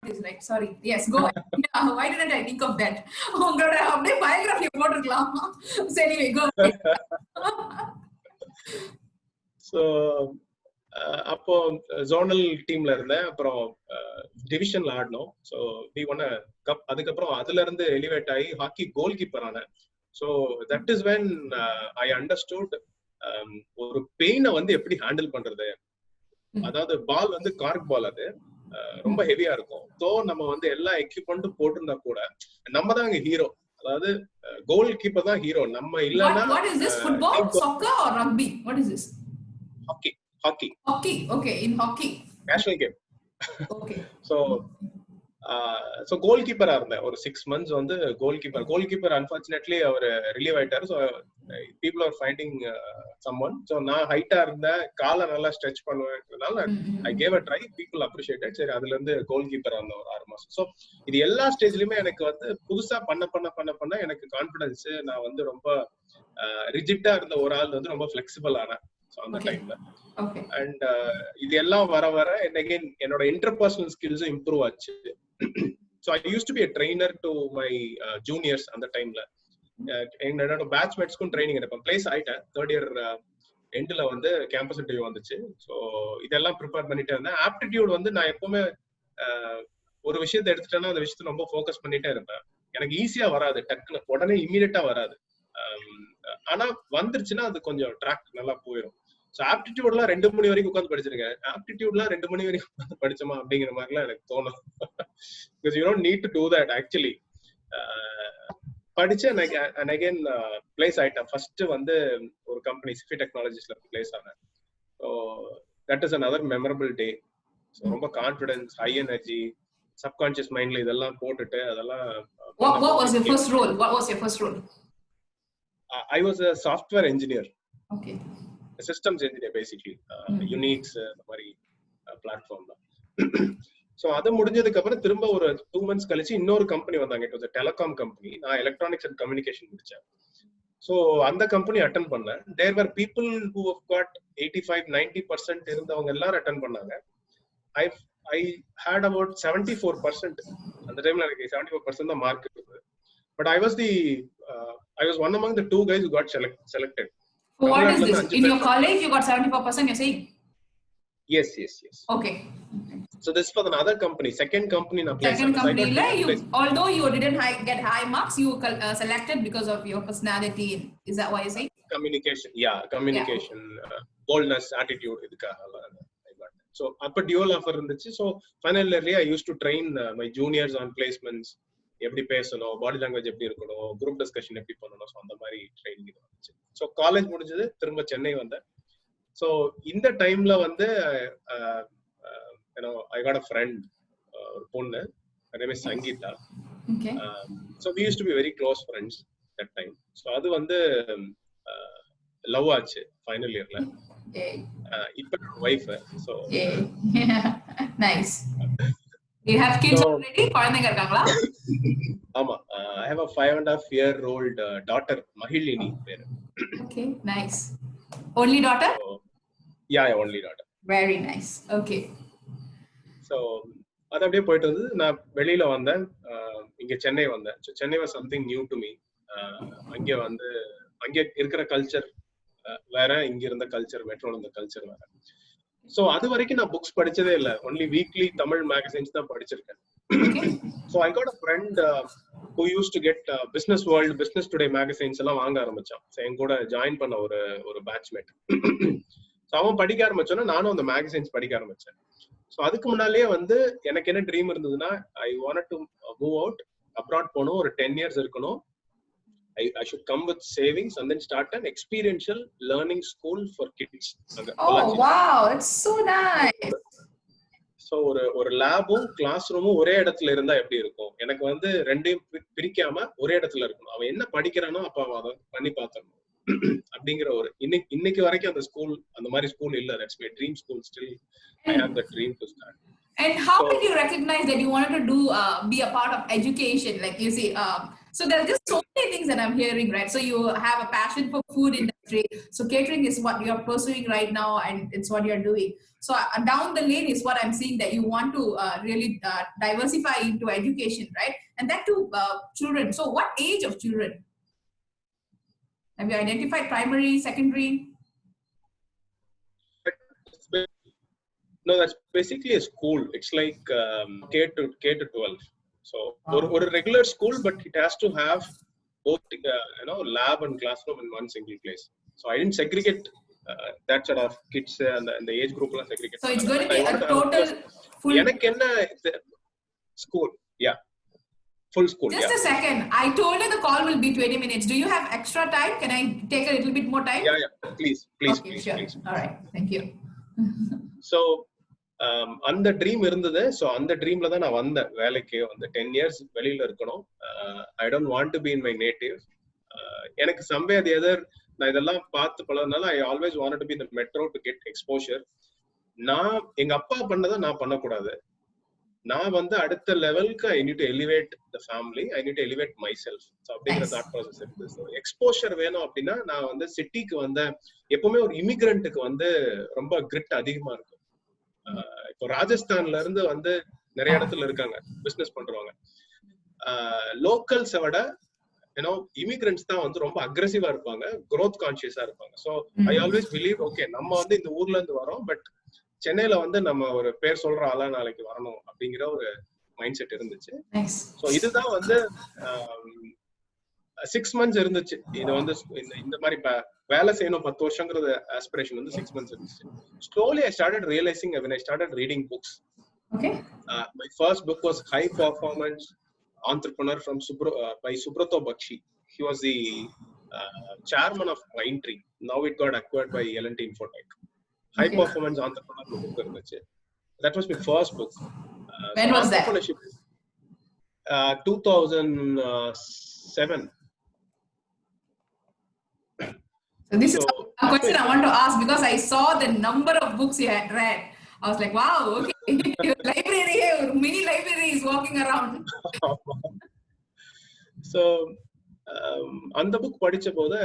this, right? Sorry. Yes, go ahead. Yeah, why didn't I think of that? உங்களோட அப்படியே biography போட்டுக்கலாம். So anyway, go ahead. So அப்போ zonal டீம்ல இருந்தேன். அப்புறம் டிவிஷன்ல ஆடணும். So we won cup. அதுக்கப்புறம் அதுல இருந்து எலிவேட் ஆகி ஹாக்கி கோல் கீப்பர் ஆனேன். So that is when I understood ஒரு பெயினை வந்து எப்படி ஹேண்டில் பண்றது. அதாவது பால் வந்து கார்க் பால், அது ரொம்ப ஹெவியா இருக்கும். ஸோ நம்ம வந்து எல்லா எக்யூப்மெண்ட்டும் போட்டிருந்தா கூட நம்ம தான் அங்க ஹீரோ. அதாவது கோல் கீப்பர் தான் ஹீரோ. நம்ம இல்லன்னா What is this? Football, soccer or rugby? What is this? Hockey. Okay, in hockey. National game. Okay. So கோல் கீப்பரா இருந்தேன் ஒரு 6 months வந்து கோல் கீப்பர் அன்பார்ச்சுனேட்லி அவர் ரிலீவ் ஆயிட்டாரு. So people are finding someone. So நான் ஹைட்டா இருந்தேன், காலை நல்லா ஸ்ட்ரெச் பண்ணுவேன்றதுனால I gave a try. People appreciated. சரி, அதுல இருந்து கோல் கீப்பர் இருந்தேன் ஒரு 6 மாசம். ஸோ இது எல்லா ஸ்டேஜ்லயுமே எனக்கு வந்து புதுசா பண்ண எனக்கு கான்பிடன்ஸ். நான் வந்து ரொம்ப ரிஜிட்டா இருந்த ஒரு ஆள் வந்து ரொம்ப பிளெக்சிபிள் ஆனேன் அந்த டைம்ல. அண்ட் இது எல்லாம் வர என்னோட இன்டர்பர்சனல் ஸ்கில்ஸும் இம்ப்ரூவ் ஆச்சு. So I used to be a trainer to my juniors அந்த டைம்ல. என்னோட பேட்ச்மேட்ஸ்க்கும் ட்ரைனிங் எடுப்பேன். பிளேஸ் ஆயிட்டேன். 3rd year எண்ட்ல வந்து கேம்பஸ் இன்டர்வியூ வந்துச்சு. ஸோ இதெல்லாம் ப்ரிப்பேர் பண்ணிட்டே இருந்தேன். ஆப்டிடியூட் வந்து நான் எப்பவுமே ஒரு விஷயத்தை எடுத்துட்டேன்னா அந்த விஷயத்த ரொம்ப ஃபோக்கஸ் பண்ணிட்டே இருப்பேன். எனக்கு ஈஸியா வராது, டக்குன்னு உடனே இமீடியட்டா வராது. ஆனா வந்துருச்சுன்னா அது கொஞ்சம் ட்ராக் நல்லா போயிடும். ஸோ ஆப்டிடியூட்லாம் 2 மணி வரைக்கும் உட்காந்து படிச்சிருக்கேன். ஆப்டிடியூட்லாம் 2 மணி வரைக்கும் உட்காந்து படிச்சோமா அப்படிங்கிற மாதிரிலாம் எனக்கு தோணும். Because you don't need to do that actually. படிச்சு அண்ட் அகைன் பிளேஸ் ஆயிட்டேன். ஃபர்ஸ்ட் வந்து ஒரு கம்பெனி சிஃபி டெக்னாலஜிஸ்ல பிளேஸ் ஆனேன். So that is another memorable day. So ரொம்ப கான்ஃபிடன்ஸ், ஹை எனர்ஜி, சப்கான்ஷியஸ் மைண்ட்ல இதெல்லாம் போட்டுட்டு அதெல்லாம். What was your first role? I was a software engineer. Okay. Systems engineer basically. Unix அந்த மாதிரி பிளாட்ஃபார்ம்ல. ஸோ அது முடிஞ்சதுக்கு அப்புறம் திரும்ப ஒரு 2 months கழிச்சு இன்னொரு கம்பெனி வந்தாங்க. It was a telecom company. நான் எலக்ட்ரானிக்ஸ் அண்ட் கம்யூனிகேஷன் முடிச்சேன். ஸோ அந்த கம்பெனி அட்டென்ட் பண்ணேன். தேர் வர் பீப்புள் ஹூ ஹவ் காட் 85-90% இருந்தவங்க எல்லாரும் அட்டென்ட் பண்ணாங்க. I had about 74%. அந்த டைம்ல எனக்கு 74% தான் மார்க் இருந்தது. But I was one among the 2 guys who got selected. So what is this? In your college, you got 74%, you're saying? Yes. Okay. So this is for another company, second company. Second company, although you didn't get high marks, you selected because of your personality. Is that what you're saying? Communication, boldness, attitude. I got that. So upper dual offer இருந்துச்சு. So finally I used to train my juniors on placements. எப்படி பேசணும், body language எப்படி இருக்கணும், group discussion எப்படி பண்ணணும். So அந்த மாதிரி training இது வந்துச்சு. ஸோ காலேஜ் முடிஞ்சது, திரும்ப சென்னை வந்தேன். ஸோ இந்த டைம்ல வந்து ஐ காட் அ ஃப்ரெண்ட், ஒரு பொண்ணு, her name is Sangeeta. So we used to be very close friends that time. So அது வந்து லவ் ஆச்சு ஃபைனல் இயர்ல. இப்போ wife. So nice. You have kids already? குழந்தைங்க இருக்காங்களா? ஆமா, I have a 5.5-year-old daughter, Mahilini பேரு. Okay, nice. Only daughter? So, yeah, only daughter. Very nice. Okay. So அது அப்படியே போயிட்டு வந்து நான் வெளியில வந்தேன். இங்க சென்னை வந்தேன். So Chennai was something new to me. அங்கே வந்து அங்கே இருக்கிற கல்ச்சர் வேற, இங்க இருந்த கல்ச்சர், மெட்ரோல இருந்த கல்ச்சர் வேற. சோ அது வரைக்கும் நான் புக்ஸ் படிச்சதே இல்ல. ஒன்லி வீக்லி தமிழ் மேகசின்ஸ் தான் படிச்சிருக்கேன். So I got a friend who used to get business world, business today magazines எல்லாம் வாங்க ஆரம்பிச்சான். சோ என் கூட ஜாயின் பண்ண ஒரு பேட்ச்மேட். சோ அவன் படிக்க ஆரம்பிச்சோன்னா நானும் அந்த மேகசின்ஸ் படிக்க ஆரம்பிச்சேன். சோ அதுக்கு முன்னாலேயே வந்து எனக்கு என்ன ட்ரீம் இருந்ததுன்னா, ஐ wanted to move out, abroad போகணும், ஒரு 10 years இருக்கணும். I should come with savings and then start an experiential learning school for kids. Oh wow, it's so nice. So ஒரு லேபும் கிளாஸ் ரூமும் ஒரே இடத்துல இருந்தா எப்படி இருக்கும்? எனக்கு வந்து ரெண்டையும் பிரிக்காம ஒரே இடத்துல இருக்கணும். அவன் என்ன படிக்கிறானோ அப்ப அவன் அதை பண்ணி பார்த்துடணும் அப்படிங்கிற ஒரு இன்னைக்கு வரைக்கும் அந்த ஸ்கூல், அந்த மாதிரி ஸ்கூல் இல்ல. That's my dream school. Still I have the dream to start. And how did you recognize that you wanted to be a part of education? Like you see, So there are just so many things that I'm hearing, right? So you have a passion for food industry. So catering is what you're pursuing right now, and it's what you're doing. So down the lane is what I'm seeing, that you want to really diversify into education, right? And that to children. So what age of children? Have you identified primary, secondary? No, that's basically a school. It's like K to 12. So or a regular school, but it has to have both lab and classroom in one single place. So I didn't segregate that sort of kids and the age group segregate. So it's going to be a total full school. Yeah. Full school. Just a second. I told you the call will be 20 minutes. Do you have extra time? Can I take a little bit more time? Yeah. Please. Okay, sure. All right. Thank you. So அந்த dream இருந்தது. So அந்த ட்ரீம்ல தான் நான் வந்தேன் வேலைக்கு. அந்த 10 years வெளியில இருக்கணும். I don't want to be in my native. எனக்கு சம்வே அது எதர் நான் இதெல்லாம் பார்த்து பழகிறதுனால I always want to be இந்த மெட்ரோ டு கெட் எக்ஸ்போஷர். நான் எங்க அப்பா பண்ணதை நான் பண்ணக்கூடாது. நான் வந்து அடுத்த லெவலுக்கு I need to elevate the family, I need to elevate my self. So அப்படிங்கிற தாட் ப்ராசஸ் இருக்கு. ஸோ எக்ஸ்போஷர் வேணும் அப்படின்னா நான் வந்து சிட்டிக்கு வந்தேன். எப்பவுமே ஒரு இமிகிரண்ட்டுக்கு வந்து ரொம்ப கிரிட் அதிகமா இருக்கும். இப்போ ராஜஸ்தான்ல இருந்து வந்து நிறைய இடத்துல இருக்காங்க பிசினஸ் பண்றவங்க. லோக்கல்ஸை விட இமிகிரண்ட்ஸ் தான் வந்து ரொம்ப அக்ரெசிவா இருப்பாங்க, growth கான்சியஸா இருப்பாங்க. So I always believe okay நம்ம வந்து இந்த ஊர்ல இருந்து வரோம், பட் சென்னையில வந்து நம்ம ஒரு பேர் சொல்ற ஆளா நாளைக்கு வரணும் அப்படிங்கிற ஒரு மைண்ட் செட் இருந்துச்சு. ஸோ இதுதான் வந்து 6 months இருந்துச்சு. இது வந்து இந்த மாதிரி வேலை செய்யணும் 10 வருஷங்கிறது ஆஸ்பிரேஷன் வந்து 6 months இருந்துச்சு. Slowly I started realizing when I started reading books. Okay. My first book was High Performance Entrepreneur by Subrata Bakshi. He was the chairman of Mindtree. Now it got acquired by L&T Infotech. High Performance Entrepreneur book இருந்துச்சு. That was my first book. When was that? 2007. So this is a question I want to ask, because I saw the number of books you had read. I was like, wow, okay. Your library, mini library is walking around. So, அந்த book படிச்ச போது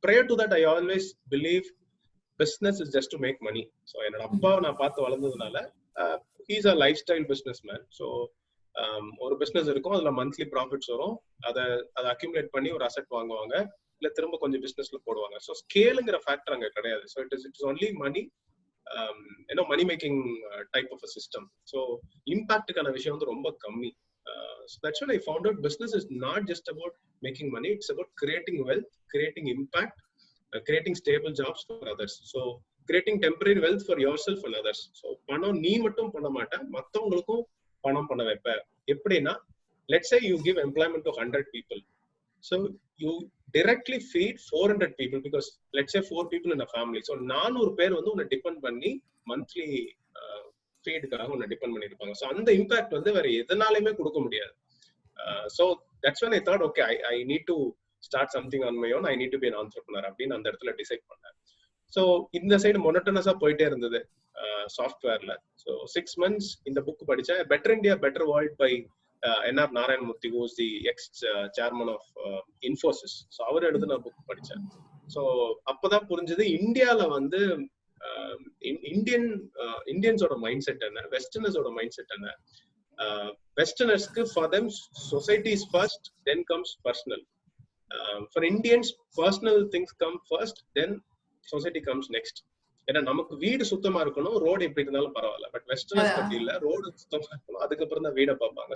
prior to that I always believe business is just to make money. So என்னோட அப்பாவை நான் பார்த்து வளர்ந்ததுனால he's a lifestyle businessman. So ஒரு business இருக்கும், அதுல மந்த்லி ப்ராஃபிட்ஸ் வரும், அதை அக்யூமுலேட் பண்ணி ஒரு அசெட் வாங்குவாங்க, இல்ல திரும்ப கொஞ்சம் பிசினஸ்ல போடுவாங்க. ஸோ ஸ்கேலுங்கிற ஃபேக்டர் அங்க கிடையாது. So it is only money, money making type of a system. So இம்பாக்டுக்கான விஷயம் வந்து ரொம்ப கம்மி. So that's when I found out business is not just about making money, it's about creating wealth, creating impact, creating stable jobs for others. So creating temporary wealth for yourself and others. So பணம் நீ மட்டும் பண்ண மாட்டேன், மற்றவங்களுக்கும் பணம் பண்ண வைப்ப. எப்படின்னா, let's say you give employment to 100 people. So you directly feed 400 people, because let's say 4 people in a family. So 400 பேர் வந்து உன்னை டிபெண்ட் பண்ணி மந்த்லி ஃபீடுக்காக உன்னை டிபெண்ட் பண்ணிருப்பாங்க. ஸோ அந்த இம்பாக்ட் வந்து வேற எதனாலுமே கொடுக்க முடியாது. So that's when I thought, okay, I need to start something on my own, I need to be an entrepreneur அப்படின்னு அந்த இடத்துல டிசைட் பண்ணேன். ஸோ இந்த சைடு மொனட்டனஸா போயிட்டே இருந்தது சாஃப்ட்வேர்ல. ஸோ 6 months இந்த புக் படிச்சேன், better India better world by NR Narayanamurthy, who is the ex-chairman of Infosys. So அவர் எழுதின புக் படிச்சேன். ஸோ அப்பதான் புரிஞ்சது இந்தியால வந்து இந்தியன்ஸோட மைண்ட் செட் என்ன, வெஸ்டர்னர்ஸோட மைண்ட் செட் என்ன. வெஸ்டர்னர்ஸ்க்கு for them society is first, then comes personal. For Indians personal things come first, then society comes next. ஏன்னா நமக்கு வீடு சுத்தமா இருக்கணும், ரோடு எப்படி இருந்தாலும் பரவாயில்ல. பட் வெஸ்டர்னர்ஸ் பத்தி இல்ல, ரோடு சுத்தமா இருக்கணும், அதுக்கப்புறம் தான் வீடை பார்ப்பாங்க.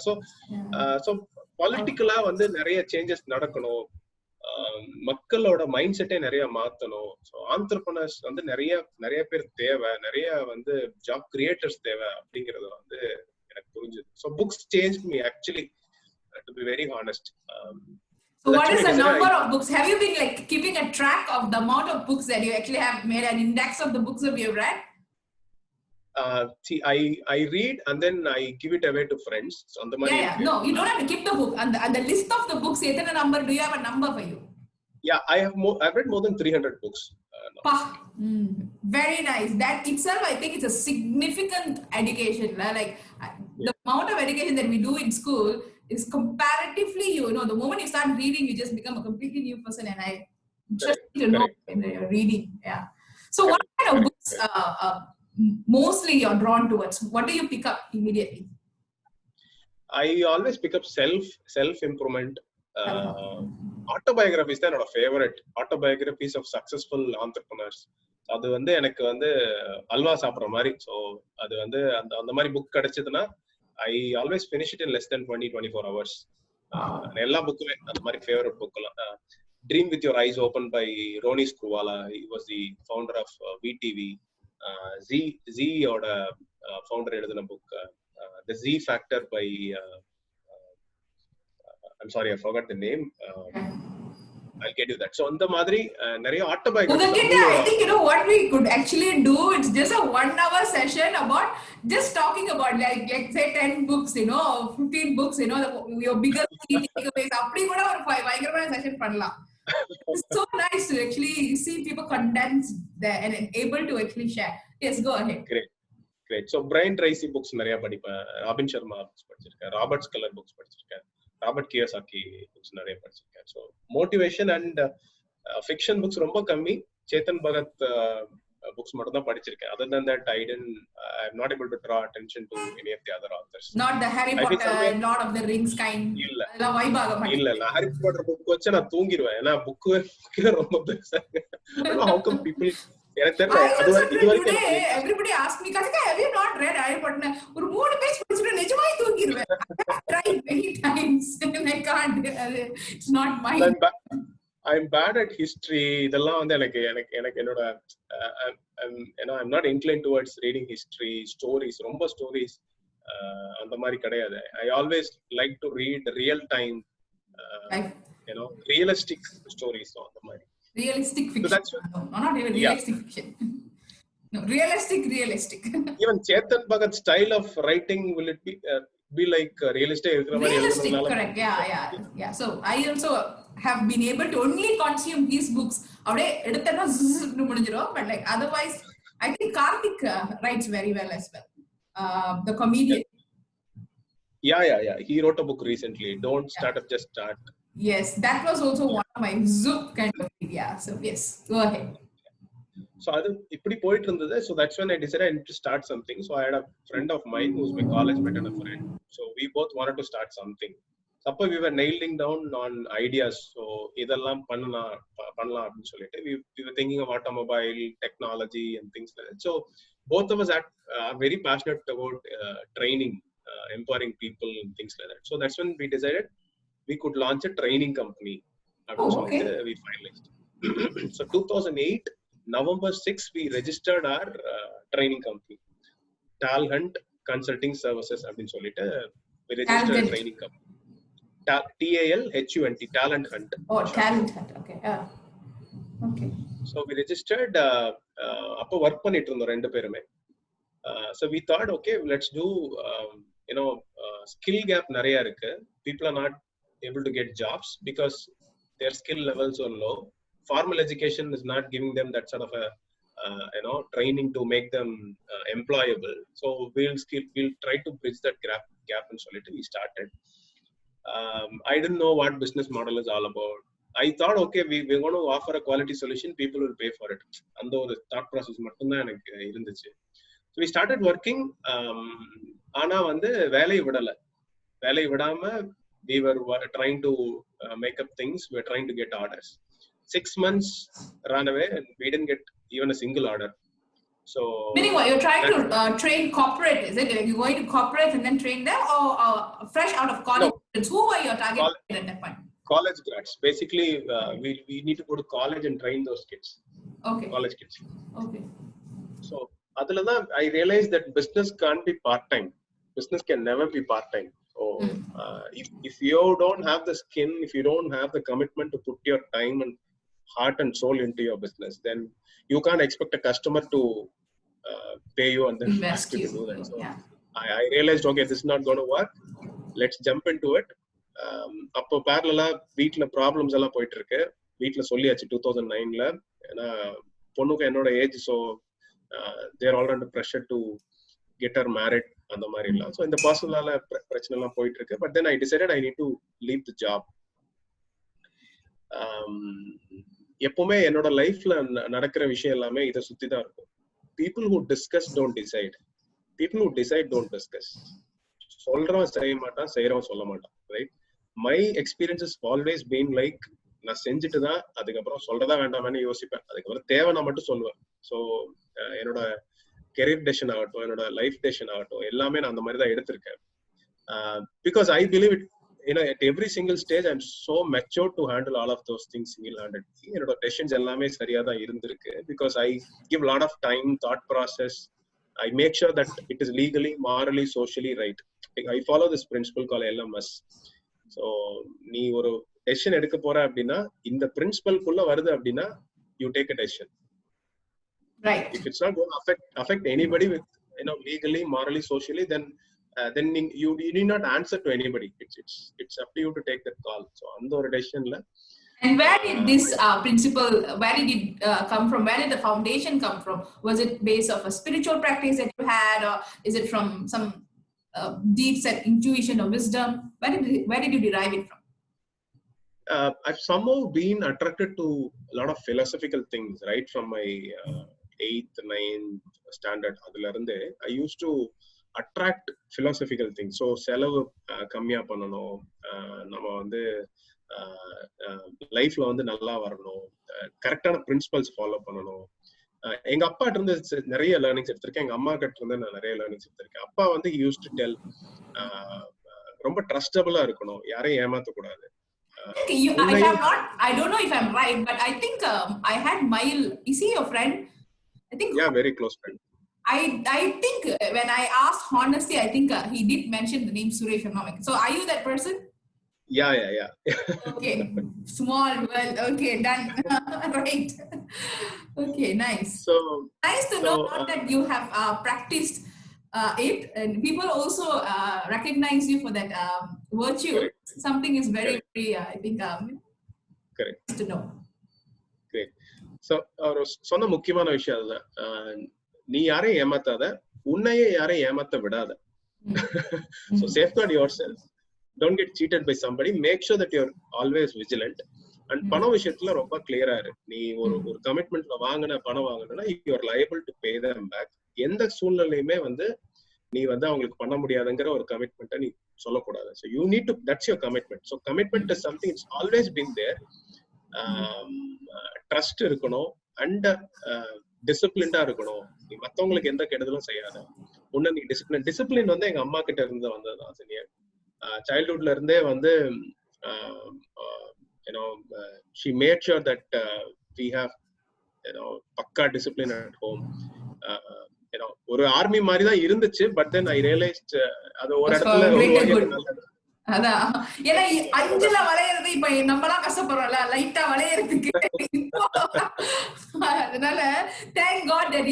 ஸோ பொலிட்டிக்கலா வந்து நிறைய சேஞ்சஸ் நடக்கணும், மக்களோட மைண்ட் செட்டே நிறைய மாத்தணும். ஸோ ஆண்டர்பிரனர்ஸ் வந்து நிறைய பேர் தேவை, நிறைய வந்து ஜாப் கிரியேட்டர்ஸ் தேவை அப்படிங்கறது வந்து எனக்கு புரிஞ்சுது. So books change me actually, to be very honest. So what is the number of books? Have you been like keeping a track of the amount of books that you actually have made an index of the books that you have read? See, I read and then I give it away to friends. So on the money. Yeah. No, you don't have to keep the book. And the list of the books, etana number, do you have a number for you? Yeah, I've read more than 300 books. Very nice. That itself, I think, it's a significant education. Like the amount of education that we do in school is comparatively, the moment you start reading, you just become a completely new person. And I interesting to know when you're reading. Yeah. So what kind of books mostly you're drawn towards? What do you pick up immediately? I always pick up self improvement. Autobiographies தான் என்னோட favourite. Autobiographies of successful entrepreneurs. அது வந்து எனக்கு வந்து அல்வா சாப்பிட்ற மாதிரி. So அது வந்து அந்த மாதிரி புக் கிடைச்சதுன்னா I always finish it in less than 20-24 hours. எல்லா புக்குமே அந்த மாதிரி ஃபேவரட் புக்கெல்லாம். Dream with Your Eyes Open by Ronnie Screwvala. He was the founder of VTV. Z ஓட founder எழுதின book The Z Factor by I'm sorry, I forgot the name. I'll get you that. So அந்த மாதிரி நிறைய autobiographies. I think what we could actually do, it's just a 1-hour session about just talking about like say 10 books, 15 books, your biggest key takeaways. அப்படி கூட ஒரு பயங்கரமான session பண்ணலாம். It's so nice to actually see people condensed there and able to actually share. Yes, go ahead. Great. So Brian Tracy books நிறைய படிப்பேன். Robin Sharma books படிச்சிருக்கேன். Robert colour books படிச்சிருக்கேன். Robert Kiyosaki books நிறைய படிச்சிருக்கேன். So motivation and fiction books ரொம்ப கம்மி. Chetan Bhagat books மட்டும் தான் படிச்சிருக்கேன். Other than that, I'm not able to draw attention to any of the other authors. Not the Harry Potter and Lord of the Rings kind. அதெல்லாம் vibe ஆக மாட்டேங்குது. இல்ல நான் Harry Potter book வச்சா நான் தூங்கிடுவேன். ஏன்னா book ரொம்ப பெருசா இருக்கு. I don't know how come people எனக்கு தெரியல. அது வரைக்கும் everybody ask me, Kanika, have you not read Harry Potter? ஒரு 3 பேஜ் படிச்சிட்டு நிஜமாவே தூங்கிடுவேன். I have tried many times and I can't. It's not my. I'm bad at history. இதெல்லாம் வந்து எனக்கு என்னோட I'm not inclined towards reading history stories. ரொம்ப stories அந்த மாதிரி கிடையாது. I always like to read real time realistic stories on the மாதிரி. Realistic fiction. So not even realistic fiction. No, realistic. Even Chetan Bhagat's style of writing, will it be like realistic? Realistic, correct. Yeah. So I also have been able to only consume these books. But like otherwise, I think Karthik writes very well as well. The comedian. Yeah. He wrote a book recently. Don't start up, just start. Yes, that was also one of my zoop kind of idea. So yes, go ahead. So adu ipdi poitu irundhathu. So that's when I decided to start something. So I had a friend of mine who's my college mate and a friend. So we both wanted to start something. So we were nailing down on ideas. So idellam pannalam appdi sollite we were thinking of automobile technology and things like that. So both of us are very passionate about training, empowering people and things like that. So that's when we decided we could launch a training company. Okay. We finalized. So 2008 November 6 we registered our training company, Talent Consulting Services அப்படினு சொல்லிட்டு we registered a training company. TALHUNT, Talent Hunt. Oh, Talent Hunt. Okay. Okay. So we registered அப்போ work பண்ணிட்டு இருந்தோம் ரெண்டு பேருமே. So we thought, okay, let's do skill gap நிறைய இருக்கு. People are not able to get jobs because their skill levels are low. Formal education is not giving them that sort of a training to make them employable. So we'll try to bridge that gap and so we started. I didn't know what business model is all about. I thought, okay, we're going to offer a quality solution, people will pay for it. And the thought process mattum dhaan enakku irundhuchu. So we started working. Ana vandu velai vidama we were trying to make up things. We were trying to get orders. 6 months ran away and we didn't get even a single order. So meaning what, you're trying to train corporate, is it? Like you're going to corporate and then train them, or fresh out of college? No. Who were your target at that point? College grads. Basically, we need to go to college and train those kids. Okay. College kids. Okay. So adala I realized that business can't be part-time. Business can never be part-time. So if you don't have the skin, if you don't have the commitment to put your time and heart and soul into your business, then you can't expect a customer to pay you and then ask you to do that. So I realized, okay, this is not going to work. Let's jump into it. அப்போ parallel வீட்ல problems எல்லாம் போயிட்டு இருக்கு. வீட்ல சொல்லியாச்சு 2009ல. ஏன்னா பொண்ணுக்கு என்னோட age, so they are all under pressure to get her married அந்த மாதிரி எல்லாம். ஸோ இந்த பர்சனலால பிரச்சனை எல்லாம் போயிட்டு இருக்கு. But then I decided I need to leave the job. எப்பவுமே என்னோட லைஃப்ல நடக்கிற விஷயம் எல்லாமே இதை சுத்தி தான் இருக்கும். People who discuss don't decide, people who decide don't discuss. சொல்றவன் செய்ய மாட்டான், செய்யறவன் சொல்ல மாட்டான், right? My experience always been like, நான் செஞ்சுட்டு தான் அதுக்கப்புறம் சொல்றதா வேண்டாமான்னு யோசிப்பேன். அதுக்கப்புறம் தேவை நான் மட்டும் சொல்லுவேன். ஸோ என்னோட கெரியர் டெசிஷன் ஆகட்டும், என்னோட லைஃப் டெசிஷன் ஆகட்டும், எல்லாமே நான் அந்த மாதிரி தான் எடுத்திருக்கேன். Because I believe it, at every single stage I'm so matured to handle all of those things single-handedly. என்னோட டெசிஷன்ஸ் எல்லாமே சரியா தான் இருந்திருக்கு. Because I give a lot of time, thought process. I make sure that it is legally, morally, socially right. I follow this principle called LMS. So நீ ஒரு decision எடுக்க போற அப்படின்னா இந்த பிரின்சிபல்குள்ள வருது அப்படின்னா you take a decision. Right. If it's not going to affect anybody with, legally, morally, socially, then you need not answer to anybody. It's up to you to take that call. So அந்த ஒரு டெசிஷன்ல. And where did this principle, where did it come from? Where did the foundation come from? Was it based off a spiritual practice that you had, or is it from some deep set intuition or wisdom? Where did you derive it from? I've somehow been attracted to a lot of philosophical things, right? From my 8th, 9th standard, அதுல இருந்து I used to attract philosophical things. So செலவு கம்மியா பண்ணணும், நம்ம வந்து லைஃப்ல வந்து நல்லா வரணும், கரெக்டான பிரின்சிபல்ஸ் ஃபாலோ பண்ணணும். எங்க அப்பா கிட்ட இருந்து நிறைய லேர்னிங்ஸ் எடுத்திருக்கேன், எங்க அம்மா கிட்ட இருந்து நான் நிறைய லேர்னிங்ஸ் எடுத்திருக்கேன். அப்பா வந்து யூஸ் டு டெல், ரொம்ப ட்ரஸ்டபிளா இருக்கணும், யாரையும் ஏமாத்த கூடாது. I don't know if I'm right, but I think I had Mail. Is he your friend? I think. Yeah, very close friend. I think when I asked honesty, I think he did mention the name Suresh. So are you that person? Yeah. Okay, small world. Okay, done. Right. Okay, nice. So nice to know that you have practiced it, and people also recognize you for that virtue. Correct. Something is very, very I think correct to know. Great. So சொன்ன முக்கியமான விஷயம் அதுதான். நீ யாரையும் ஏமாத்தாத, உன்னையே யாரையும் ஏமாத்த விடாத. So safeguard yourself. Don't get cheated by somebody. Make sure that you're always vigilant. And பண விஷயத்துல ரொம்ப கிளியரா இரு. நீ ஒரு கமிட்மெண்ட்ல பணம் வாங்கினா you are liable to pay them back. எந்த சூழ்நிலையுமே வந்து நீ வந்து அவங்களுக்கு பண்ண முடியாதுங்கிற ஒரு கமிட்மெண்ட்டை நீ சொல்லக்கூடாது. So you need to, that's your commitment. So commitment is something, it's always been there. Trust இருக்கணும் அண்ட் டிசிப்ளின்டா இருக்கணும். நீ மத்தவங்களுக்கு எந்த கெடுதலும் செய்யாத, உன்ன நீ டிசிப்ளின் வந்து எங்க அம்மா கிட்ட இருந்து வந்ததுதான். சரியா, சைல்ட்ஹுட்ல இருந்தே வந்து she made sure that we have பக்கா டிசிப்ளின் at home. ஒரு ஆர்மி மாதிரி தான் இருந்துச்சு. பட் தென் ஐ ரியலைஸ்ட் அது ஒரு இடத்துல அதான், ஏன்னா 5ல வளையறது இப்ப நம்மளாம் கஷ்டப்படுறோம்ல லைட்டா வளையறதுக்கு. அதனால thank God that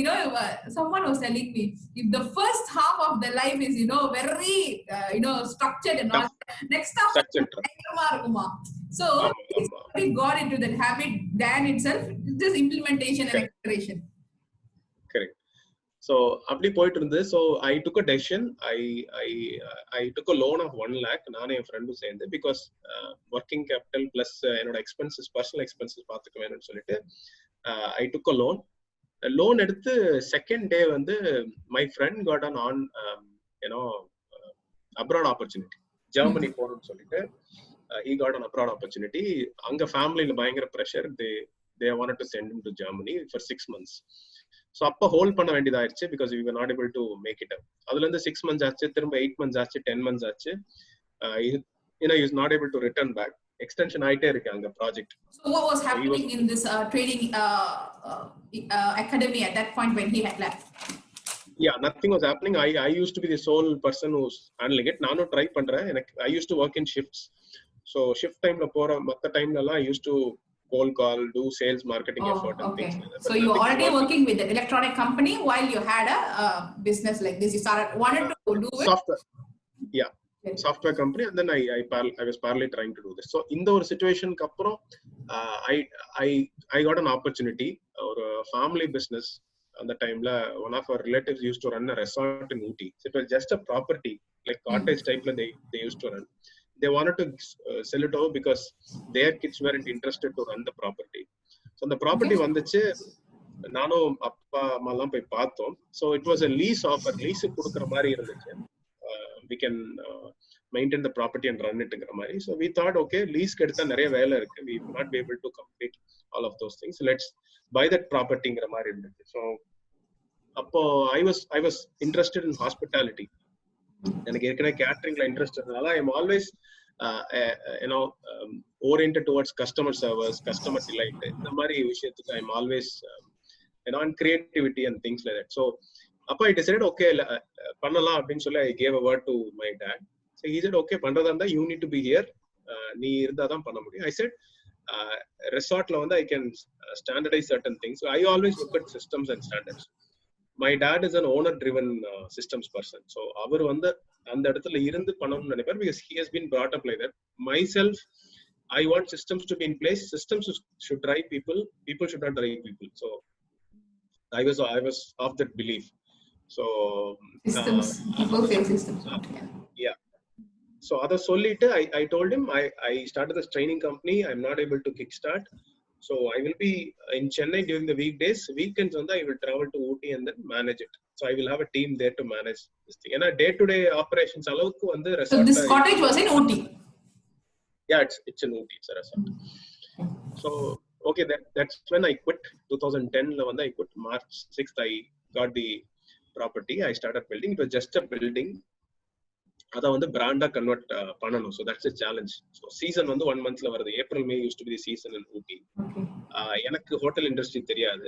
someone was telling me if the first half of the life is very structured and all, next half பயங்கரமா இருக்குமா. So we got into that habit then itself, just implementation and acceleration. Correct. So அப்படி போயிட்டு இருந்தது. So I took a decision. I took a loan of 1 lakh, நானே என் ஃப்ரெண்டும் சேர்ந்து, because working capital plus என்னோட expenses, personal expenses பார்த்துக்க வேணும்னு சொல்லிட்டு I took a loan எடுத்து செகண்ட் டே வந்து my friend got an abroad opportunity. Germany போகணும்னு சொல்லிட்டு he got an abroad opportunity. அங்க ஃபேமிலியில பயங்கர pressure. they wanted to send him to Germany for 6 months. So அப்ப ஹோல்ட் பண்ண வேண்டியதாயிருச்சு, because we were not able to make it up. அதுல இருந்து 6 months ஆச்சு, திரும்ப 8 months ஆச்சு, 10 months ஆச்சு. he is not able to return back. Extension ஆயிட்டே இருக்கு அங்க project. So what was happening in this training academy at that point when he had left? Yeah, nothing was happening. I used to be the sole person who's handling it. நானும் try பண்றேன். I used to work in shifts. So shift timeல போற மத்த டைம்ல எல்லாம் I used to cold call, do sales, marketing effort and things like that. So you were already working with an electronic company while you had a business like this. You wanted to do it? Software. Yeah. Software company, and then I was parallelly trying to do this. So in the situation ku appuram I got an opportunity, or a family business அந்த டைம்ல one of our relatives used to run a resort in Ooty. So it was just a property, like cottage type they used to run. They wanted to sell it over because their kids weren't interested to run the property. So the property வந்துச்சு, நானும் அப்பா அம்மா எல்லாம் போய் பார்த்தோம். So it was a lease offer, lease கொடுக்குற மாதிரி இருந்துச்சு. We can maintain the property and run it ங்கிற மாதிரி. So we thought, okay, lease எடுத்தா நிறைய வேலை இருக்கு, we will not be able to complete all of those things, let's buy that property ங்கிற மாதிரி இருந்துச்சு. So அப்போ I was interested in hospitality. எனக்கு ஏற்கனவே கேட்டரிங்ல இன்ட்ரெஸ்ட் இருந்ததால I am always oriented towards customer service, customer delight. இந்த மாதிரி விஷயத்துக்கு I am always and creativity and things like that. So அப்ப I decided, okay, பண்ணலாம் அப்படின்னு சொல்லி I gave a word to my dad. So he said, okay, பண்றதா இருந்தா you need to be here, நீ இருந்தாதான் பண்ண முடியும். I said, resortல வந்து I can standardize certain things. So I always look at systems and standards. My dad is an owner driven systems person. So அவர் வந்து அந்த இடத்துல இருந்து பண்ணணும்னு நினைப்பார், because he has been brought up like that. Myself, I want systems to be in place. Systems should drive people, people should not drive people. So I was of that belief. So systems, people fail systems. Yeah. So அதை சொல்லிட்டு I told him I started this training company. I'm not able to kickstart. So I will be in Chennai during the weekdays. Weekends on I will travel to Ooty and then manage it. So I will have a team there to manage this thing. And day-to-day operations alawukku vandu resort. So this cottage was in Ooty. Yeah, it's in Ooty. It's a resort. So okay, that's when I quit. 2010 la vandu I quit. March 6th I got the property. I started building. It was just a building. அதை வந்து பிராண்டா convert பண்ணணும். So that's a challenge. So season வந்து 1 monthல வருது. April May use to be the season in Ooty. எனக்கு hotel industry தெரியாது,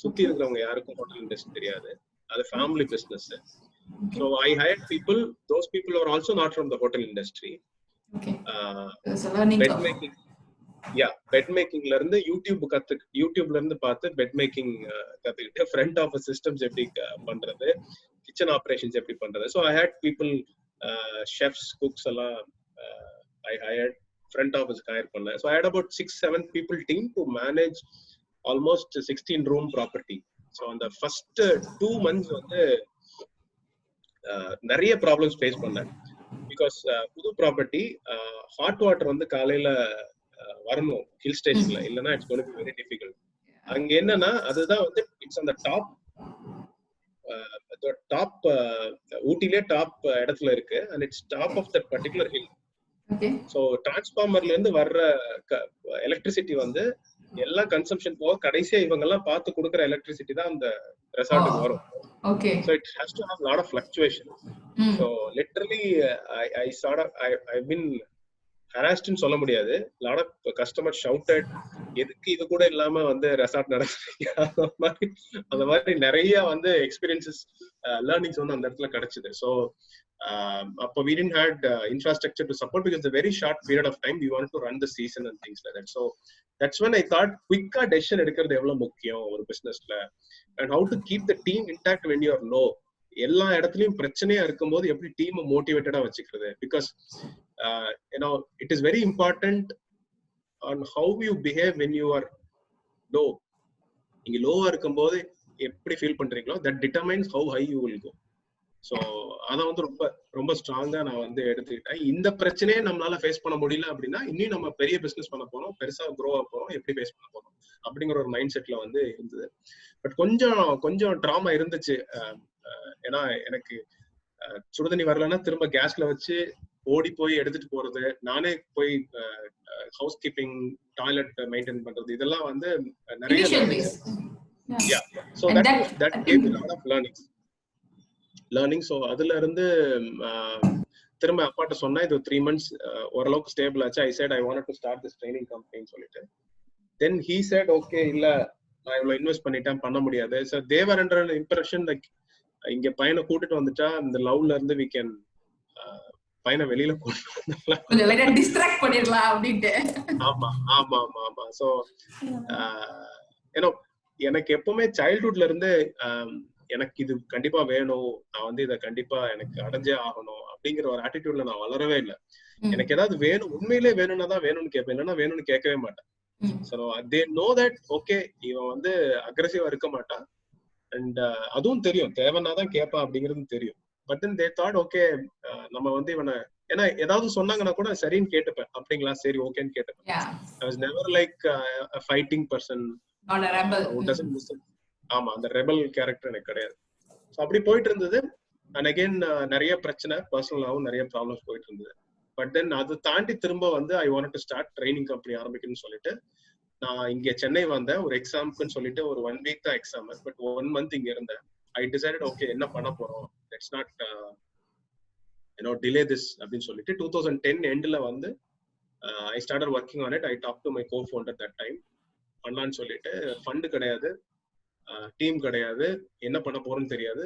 சுத்தி இருக்கிறவங்க யாருக்கும் ஹோட்டல் இண்டஸ்ட்ரி தெரியாது. அது family business. So I hired people. Those people are also not from the hotel industry. Bed making, bed மேக்கிங்ல இருந்து யூடியூப்ல இருந்து பார்த்து பெட் மேக்கிங் கத்துக்கிட்டு, ஃப்ரண்ட் ஆஃபீஸ் சிஸ்டம்ஸ் எப்படி பண்றது, கிச்சன் ஆபரேஷன்ஸ் எப்படி பண்றது. So I had people, chefs, cooks alla I hired, front office hire panna. So I had about 6-7 people team to manage almost 16 room property. So on the first 2 months வந்து நிறைய problems face பண்ணேன். Because புது property, hot water வந்து காலையில வரணும் hill ஸ்டேஷன்ல, இல்லைன்னா it's going to be very difficult. அங்க என்னன்னா அதுதான் வந்து இட்ஸ் அந்த டாப் ஊட்டிலே டாப் இடத்துல இருக்கு, and it's top of that particular hill. So டிரான்ஸ்ஃபார்மர்ல இருந்து வர்ற எலக்ட்ரிசிட்டி வந்து எல்லாம் கன்சம்ஷன் போக கடைசியா இவங்க எல்லாம் பார்த்து கொடுக்குற எலக்ட்ரிசிட்டி தான் அந்த ரெசார்ட்டுக்கு வரும். So it has to have a lot of fluctuation. So literally I've been harassed ன்னு சொல்ல முடியாது. lot of customers shouted, எதுக்கு இது கூட இல்லாம வந்து ரெசார்ட் நடத்துறீங்க, அந்த மாதிரி நிறைய வந்து எக்ஸ்பீரியன்சஸ், லேர்னிங்ஸ் வந்து அந்த இடத்துல கிடைச்சது. ஸோ அப்போ we didn't had infrastructure to support because it's a very short period of time we wanted to run the season and things like that. So that's when I thought quick decision எடுக்கிறது எவ்வளவு முக்கியம் ஒரு பிசினஸ்ல, and how to keep the team intact when you are low. எல்லா இடத்துலயும் பிரச்சனையா இருக்கும்போது எப்படி டீம் மோட்டிவேட்டடா வச்சுக்கிறது, because it is very important on how you behave when you are low. நீங்க லோவா இருக்கும்போது எப்படி ஃபீல் பண்றீங்களோ that determines how high you will go. So அதை வந்து ரொம்ப ரொம்ப ஸ்ட்ராங்கா நான் வந்து எடுத்துக்கிட்டேன். இந்த பிரச்சனையே நம்மளால ஃபேஸ் பண்ண முடியல அப்படின்னா இன்னும் நம்ம பெரிய பிசினஸ் பண்ண போறோம், பெருசா க்ரோ ஆக போறோம், எப்படி ஃபேஸ் பண்ண போறோம் அப்படிங்கிற ஒரு மைண்ட் செட்ல வந்து இருந்தது. பட் கொஞ்சம் ட்ராமா இருந்துச்சு. ஏன்னா எனக்கு சுடுதண்ணி வரலன்னா திரும்ப கேஸ்ல வச்சு ஓடி போய் எடுத்துட்டு போறது, நானே போய் ஹவுஸ் கீப்பிங், டாய்லெட் மெயின்டைன் பண்றது, இதெல்லாம் வந்து நிறைய லேர்னிங். ஸோ அதுல இருந்து திரும்ப அப்பாட்ட சொன்னா இது 3 months ஓரளவுக்கு ஸ்டேபிள் ஆச்சு. I said I wanted to start this training கம்பெனின்னு சொல்லிட்டு. தென் ஹீ செட் ஓகே, இல்ல நான் இவ்வளவு இன்வெஸ்ட் பண்ணிட்டேன், பண்ண முடியாது. ஸோ தேவர் என்ற இம்ப்ரெஷன், லைக் இங்க பையனை கூட்டிட்டு வந்துட்டா இந்த லவ்ல இருந்து வி கேன் பையனை வெளியில கூட்டிட்டு டிஸ்ட்ராக்ட் பண்ணிடலாம் அப்படின்ட்டு. ஆமா ஆமா ஆமா ஆமா. ஸோ எனக்கு எப்பவுமே சைல்ட்ஹுட்ல இருந்து எனக்கு இது கண்டிப்பா வேணும், நான் வந்து இதை கண்டிப்பா எனக்கு அடைஞ்சே ஆகணும் அப்படிங்கிற ஒரு ஆட்டிடியூட்ல நான் வளரவே இல்லை. எனக்கு ஏதாவது வேணும், உண்மையிலே வேணும்னா தான் வேணும்னு கேட்பேன், இல்லைன்னா வேணும்னு கேட்கவே மாட்டேன். So they know that okay இவன் வந்து அக்ரெசிவா இருக்க மாட்டான், அண்ட் அதுவும் தெரியும், தேவைன்னா தான் கேட்பான் அப்படிங்கிறது தெரியும். But then they thought okay நம்ம வந்து இவனை, ஏன்னா ஏதாவது சொன்னாங்கன்னா கூட சரின்னு கேட்டுப்பேன். அப்படிங்களா, சரி ஓகேன்னு கேட்டுப்பேன். I was never like a fighting person, not a rebel who doesn't listen. ஆமா, அந்த ரெபல் கேரக்டர் எனக்கு கிடையாது. ஸோ அப்படி போயிட்டு இருந்தது. அண்ட் அகைன் நிறைய பிரச்சனை, பர்சனலாகவும் நிறைய ப்ராப்ளம்ஸ் போயிட்டு இருந்தது. பட் தென் அதை தாண்டி திரும்ப வந்து I want to start training company ஆரம்பிக்கணும்னு சொல்லிட்டு நான் இங்க சென்னை வந்தேன். ஒரு எக்ஸாமுக்குன்னு சொல்லிட்டு ஒரு 1 week தான் எக்ஸாம், பட் 1 month இங்க இருந்தேன். ஐ டிசைடட் ஓகே என்ன பண்ண போறோம், லெட்ஸ் நாட் டிலே திஸ் அப்படின்னு சொல்லிட்டு 2010 எண்ட்ல வந்து I started working on it. I talk to my co-founder that time. பண்ணலான்னு சொல்லிட்டு, ஃபண்டு கிடையாது, டீம் கிடையாது, என்ன பண்ண போறோம்னு தெரியாது,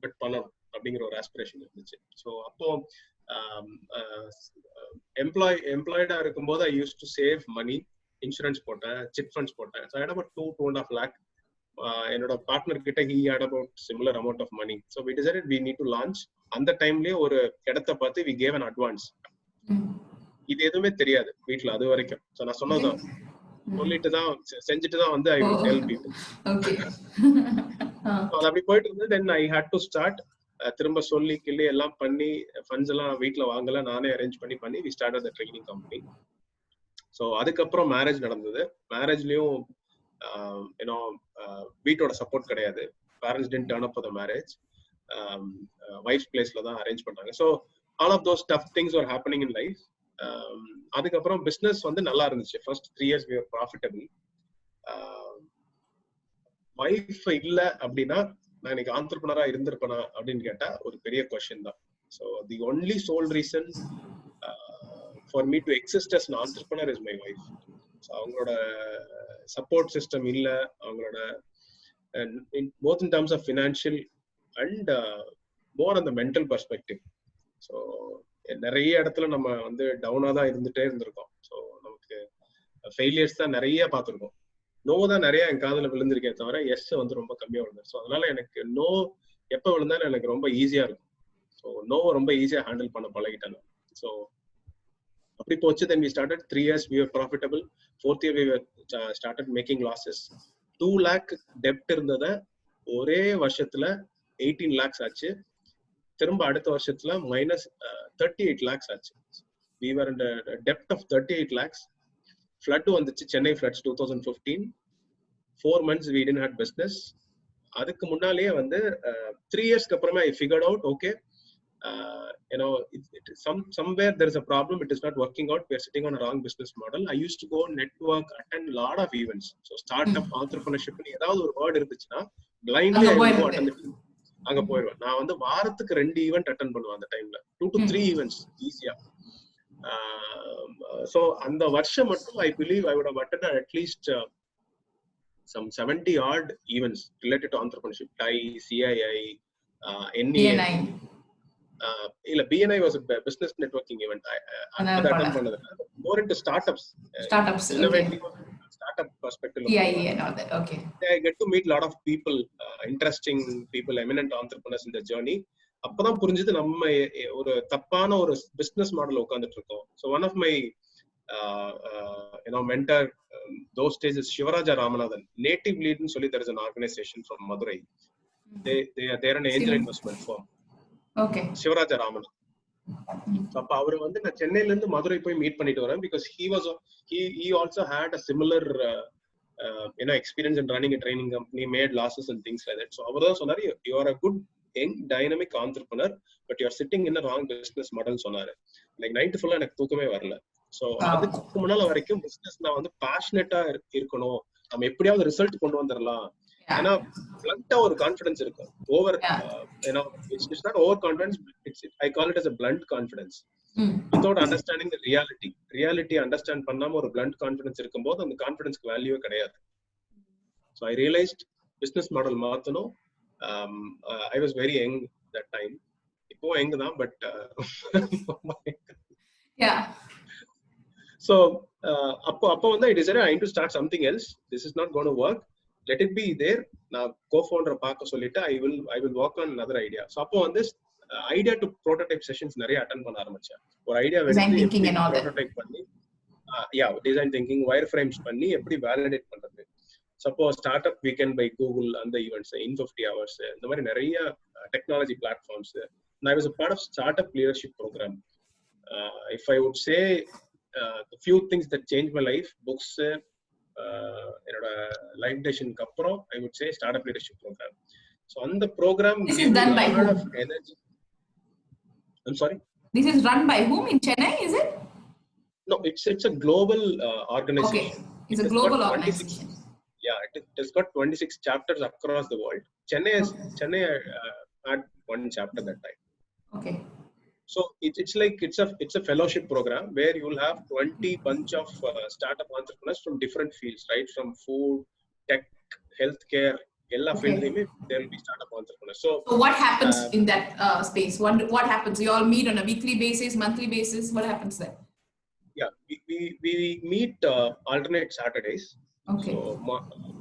பட் பண்ணணும் அப்படிங்கிற ஒரு ஆஸ்பிரேஷன் இருந்துச்சு. ஸோ அப்போ எம்ப்ளாய்டா இருக்கும்போது I use to save money. Insurance போட்டேன், சிட் ஃபண்ட்ஸ் போட்டேன். So I had about 2.5 lakh. என்னோட பார்ட்னர் கிட்ட he had about similar amount of money. So we decided we need to launch. அந்த டைம்லயே ஒரு இடத்த பார்த்து வி கேவ் அன் அட்வான்ஸ். இது எதுவுமே தெரியாது வீட்டுல அது வரைக்கும். ஸோ நான் சொன்னதான் சொல்லிட்டு தான் செஞ்சுட்டு தான் வந்து ஐ வில் டெல் பீப்பிள். அது அப்படி போயிட்டு இருந்தது. தென் ஐ ஹேட் டு ஸ்டார்ட். திரும்ப சொல்லி கிள்ளி எல்லாம் பண்ணி ஃபண்ட்ஸ் எல்லாம் வீட்டுல வாங்கல, நானே அரேஞ்ச் பண்ணி we started the training company. So அதுக்கப்புறம் மேரேஜ் நடந்தது. மேரேஜ்லயும் வீட்டோட சப்போர்ட் கிடையாது. Parents didn't turn up for the marriage. Wife பிளேஸ்ல தான் அரேஞ்ச் பண்றாங்க. So all of those tough things are happening in life. அதுக்கப்புறம் பிசினஸ் வந்து நல்லா இருந்துச்சு. First 3 years we were profitable. Wife இல்ல அப்படின்னா நான் இன்னைக்கு ஆண்டர்பிரனரா இருந்திருப்பேனா அப்படின்னு கேட்டா ஒரு பெரிய கொஸ்டின் தான். So the only sole reason for me to exist as an entrepreneur is my wife. So அவங்களோட சப்போர்ட் சிஸ்டம் இல்ல, அவங்களோட both in terms of financial and more on the mental perspective. So நிறைய இடத்துல நம்ம வந்து டவுனா தான் இருந்துட்டே இருந்திருக்கோம். ஸோ நமக்கு ஃபெயிலியர்ஸ் தான் நிறைய பார்த்துருக்கோம். நோ தான் நிறைய என் காதுல விழுந்திருக்கே தவிர எஸ் வந்து ரொம்ப கம்மியா விழுந்து. ஸோ அதனால எனக்கு நோ எப்ப விழுந்தாலும் எனக்கு ரொம்ப ஈஸியா இருக்கும். ஸோ நோவை ரொம்ப ஈஸியா ஹேண்டில் பண்ண பழகிட்டேன். ஸோ அப்படி போச்சு. தென் we started 3 years we were profitable. 4th year we were started making losses. 2 lakh டெப்ட் இருந்தத ஒரே வருஷத்துல 18 lakhs ஆச்சு. திரும்ப அடுத்த வருஷத்துல minus 38 lakhs ஆச்சு. We were in the depth of 38 lakhs. Flood வந்துச்சு, Chennai floods 2015. 4 months we didn't have business. அதுக்கு முன்னாலேயே வந்து 3 yearsக்கு அப்புறமா I figured out okay, somewhere there is a problem, it is not working out, we are sitting on a wrong business model. I used to go network, attend a lot of events. So startup entrepreneurship ஏதாவது ஒரு word இருந்துச்சுன்னா blindly I would go attend it. அங்க போயிடுவேன். நான் வந்து வாரத்துக்கு 2 event attend பண்ணுவேன் அந்த டைம்ல. 2 to 3 ஈவெண்ட்ஸ் ஈஸியா. சோ அந்த வருஷம் மட்டும் I believe I would have attended at least some 70 odd events related to entrepreneurship. TI, CII, NEI. இல்ல BNI was a business networking event. I attend பண்ணது. More into startups. Innovative startup perspective. TIE and all that. Okay. I get to meet a lot of people, interesting people, eminent entrepreneurs in the journey. அப்பதான் புரிஞ்சது நம்ம ஒரு தப்பான ஒரு business model உட்கார்ந்துட்டு இருக்கோம். So one of my mentor those days is Shivaraja Ramanathan. Native Lead ன்னு சொல்லி there is an organization from Madurai. They are an angel investment firm. Okay. Shivaraja Ramanathan. அப்ப அவரு வந்து நான் சென்னையில இருந்து மதுரை போய் மீட் பண்ணிட்டு வரேன். because he also had a similar experience in running a training company, made losses and things like that. So அவர் தான் சொன்னாரு, you are a good young dynamic entrepreneur but you are sitting in a wrong business model சொன்னாரு. like night full எனக்கு தூக்கமே வரல. So அதுக்கு முன்னால வரைக்கும் business நான் வந்து passionate-ஆ இருக்கணும், நம்ம எப்படியாவது ரிசல்ட் கொண்டு வந்துடலாம். ஏன்னா blunt ஒரு கான்ஃபிடன்ஸ் இருக்கும். Over it's not over confidence, I call it as a blunt confidence. without understanding the reality understand பண்ணாம ஒரு blunt confidence இருக்கும்போது அந்த கான்ஃபிடன்ஸ்க்கு வேல்யூவே கிடையாது. So I realized business model மாத்தணும். I was very young that time. இப்போ young தான் but yeah. So அப்போ வந்து I decided I need to start something else. This is not going to work. Let it be there. நான் co-founder பார்க்க சொல்லிட்டு I will work on another idea. So அப்போ வந்து idea to prototype sessions நிறைய attend பண்ண ஆரம்பிச்சேன். ஒரு idea வெச்சு ப்ரோட்டோடைப் பண்ணி டிசைன் திங்கிங், வயர் ஃப்ரேம்ஸ் பண்ணி எப்படி வேலிடேட் பண்றது. suppose startup weekend by Google and the events in 50 hours இந்த மாதிரி நிறைய technology platforms. And I was a part of startup leadership program. If I would say the few things that changed my life, books, என்னோட life டெசிஷனுக்கு அப்புறம் I would say startup leadership program. So on the program this gave is done me by a lot whom? of energy. I'm sorry? This is run by whom in Chennai, is it? No, it's a global organization. Okay, it's a global organization. Yeah, it has got 26 chapters across the world. Chennai had one chapter that time. Okay. So it's a fellowship program where you will have 20 bunch of startup entrepreneurs from different fields, right? From food, tech, healthcare, ella field there will be startup entrepreneurs. So what happens in that space? What happens? You all meet on a weekly basis, monthly basis? What happens there? Yeah, we meet alternate Saturdays. Okay. So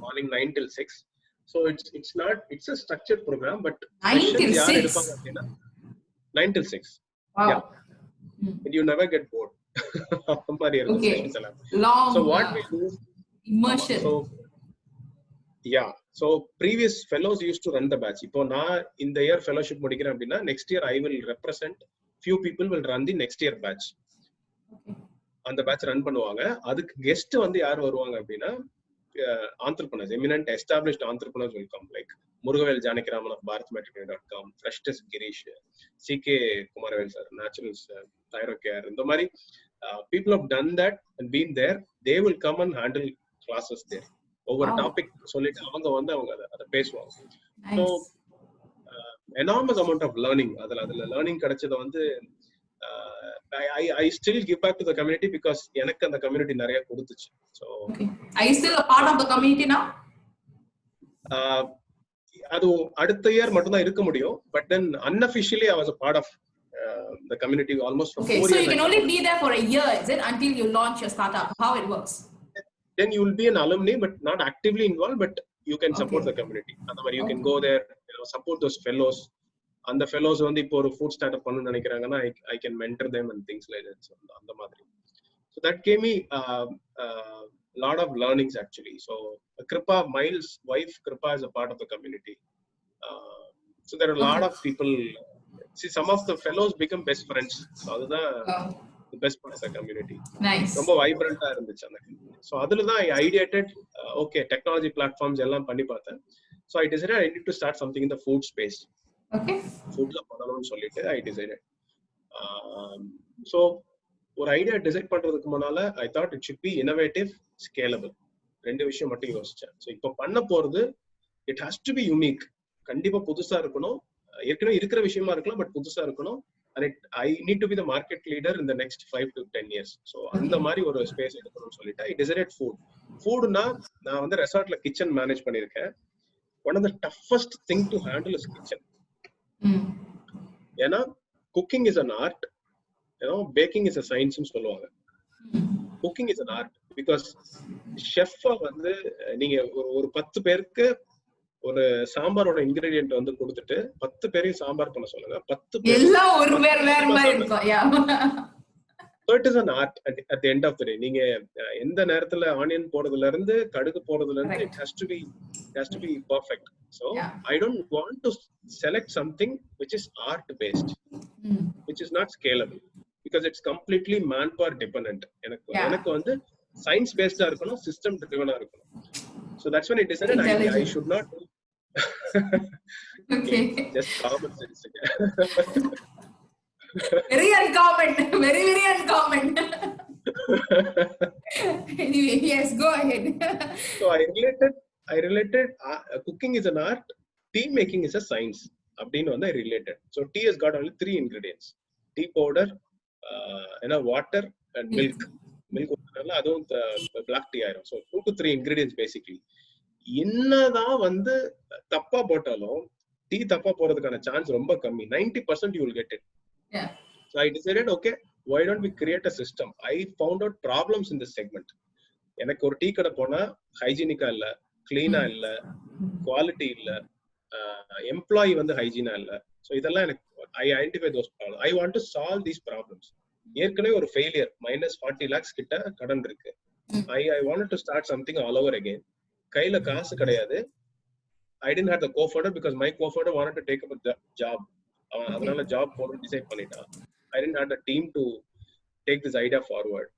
morning 9 till 6. So it's a structured program, but 9 till 6. 9 till 6. Wow. Yeah. And you never get bored. Okay. Long. So what we do? Immersion. So previous fellows used to run the batch. Ipo na in the year fellowship mudikiren appadina, next year I will represent. Few people will run the next year batch. Okay. அந்த batch run பண்ணுவாங்க. அதுக்கு guest வந்து யார் வருவாங்க அப்படின்னா entrepreneurs, eminent established entrepreneurs will come, like Murugavel Janakiraman of bharatmatrimony.com, Freshest Girish, CK Kumarvel sir, Naturals, Thyrocare, இந்த மாதிரி people have done that and been there. They will come and handle classes there. ஒவ்வொரு topic சொல்லிட்டு அவங்க வந்து அதை பேசுவாங்க. So enormous amount of learning அதுல learning கிடைச்சதை வந்து I still give back to the community because எனக்கு அந்த community நிறைய கொடுத்துச்சு. So are you still a part of the community now? அது அடுத்த இயர் மட்டும் தான் இருக்க முடியும். But then unofficially I was a part of the community almost for 4 years. So you can only be there for a year, is it, until you launch your startup? How it works? Then you will be an alumni but not actively involved, but you can support the community. Otherwise you can go there, support those fellows. அந்த fellows வந்து இப்போ ஒரு food startup பண்ணணும்னு நினைக்கிறாங்கன்னா I can mentor them and things like that. So அந்த மாதிரி. So that gave me lot of learnings actually. So Kripa, Miles' wife Kripa is a part of the community. So there are a lot of people. See, some of the fellows become best friends. So அதுதான் the best part of the community. Nice. ரொம்ப வைப்ரண்டா இருந்துச்சு அந்த community. So அதுல தான் I ideated okay, technology platforms எல்லாம் பண்ணி பார்த்தேன். So I decided I need to start something in the food space. Okay. Foodல பண்ணணும்னு சொல்லிட்டு I decided. So ஒரு ஐடியா டிசைட் பண்றதுக்கு முன்னால I thought it should be innovative, scalable. ரெண்டு விஷயம் மட்டும் யோசிச்சேன். So இப்போ பண்ண போறது it has to be unique. கண்டிப்பா புதுசா இருக்கணும். ஏற்கனவே இருக்கிற விஷயமா இருக்கலாம், பட் புதுசா இருக்கணும். And I need to be the market leader in the next 5 to 10 years. So அந்த மாதிரி ஒரு ஸ்பேஸ் எடுக்கணும்னு சொல்லிட்டு I decided food. Foodனா நான் வந்து ரெசார்ட்ல கிச்சன் மேனேஜ் பண்ணிருக்கேன். One of the toughest thing to handle is kitchen. ஏன்னா cooking is an art, baking is a science னு சொல்லுவாங்க. Cooking is an art because chef வந்து நீங்க ஒரு 10 பேருக்கு ஒரு சாம்பாரோட இன்கிரிடியன்ட் வந்து கொடுத்துட்டு 10 பேரையும் சாம்பார் பண்ண சொல்லுங்க. 10 பேர் எல்லாம் ஒரு வேற மாதிரி இருக்கும். So it is an art at the end of the day. நீங்க எந்த நேரத்துல ஆனியன் போடுறதுல இருந்து கடுகு போடுறதுல இருந்து it has to be perfect. So I don't want to select something which is art based, which is not scalable because it's completely manpower dependent. எனக்கு வந்து science based இருக்கணும், system driven இருக்கணும். So that's when I decided I should not do okay. Just common sense. Very uncommon. Very uncommon. Anyway, yes, go ahead. So I related cooking is an art, tea making is a science. Abdin I related. So tea has got only 3 ingredients: tea powder, water and milk. Milk adum black tea iron. So 2 to 3 ingredients basically. என்னதான் வந்து தப்பா போட்டாலும் tea தப்பா போறதுக்கான chance ரொம்ப கம்மி. 90% you will get it. Yeah. So I decided, okay, why don't we create a system? I found out problems in this segment. எனக்கு ஒரு டீ கடை போனா ஹைஜீனிக்கா இல்ல, கிளீனா இல்ல, குவாலிட்டி இல்ல, எம்ப்ளாயி வந்து ஹைஜீனா இல்ல. ஸோ இதெல்லாம் எனக்கு I identify those problems. I want to solve these problems. ஏற்கனவே ஒரு ஃபெயிலியர் -40 lakhs கிட்ட கடன் இருக்கு. I wanted to start something all over again. கையில காசு கிடையாது. I didn't have the co-founder because my co-founder wanted to take up a job. அதனால job போறோம் டிசைட் பண்ணிட்டான். I didn't have the team to take this idea forward.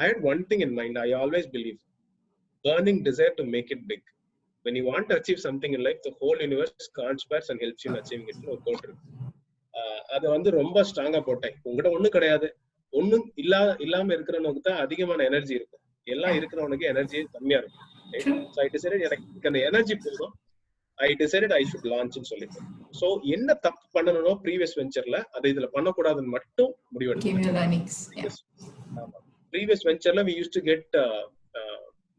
I had one thing in mind. I always believe burning desire to make it big. When you want to achieve something in life, the whole universe conspires and helps you in achieving it. ஒரு code இருக்கு. அதை வந்து ரொம்ப ஸ்ட்ராங்கா போட்டேன். உங்ககிட்ட ஒண்ணும் கிடையாது, ஒண்ணும் இல்லாம இருக்கிறவனுக்கு தான் அதிகமான எனர்ஜி இருக்கும். எல்லாம் இருக்கிறவனுக்கு எனர்ஜி கம்மியா இருக்கும். So I decided எனக்கு அந்த எனர்ஜி போதும். I decided I should launch ன்னு சொல்லிட்டு. So என்ன தப்பு பண்ணணும்னோ ப்ரீவியஸ் வெஞ்சர்ல அதை இதுல பண்ணக்கூடாதுன்னு மட்டும் முடிவெடுத்தேன். ப்ரீவியஸ் வெஞ்சர்ல we used to get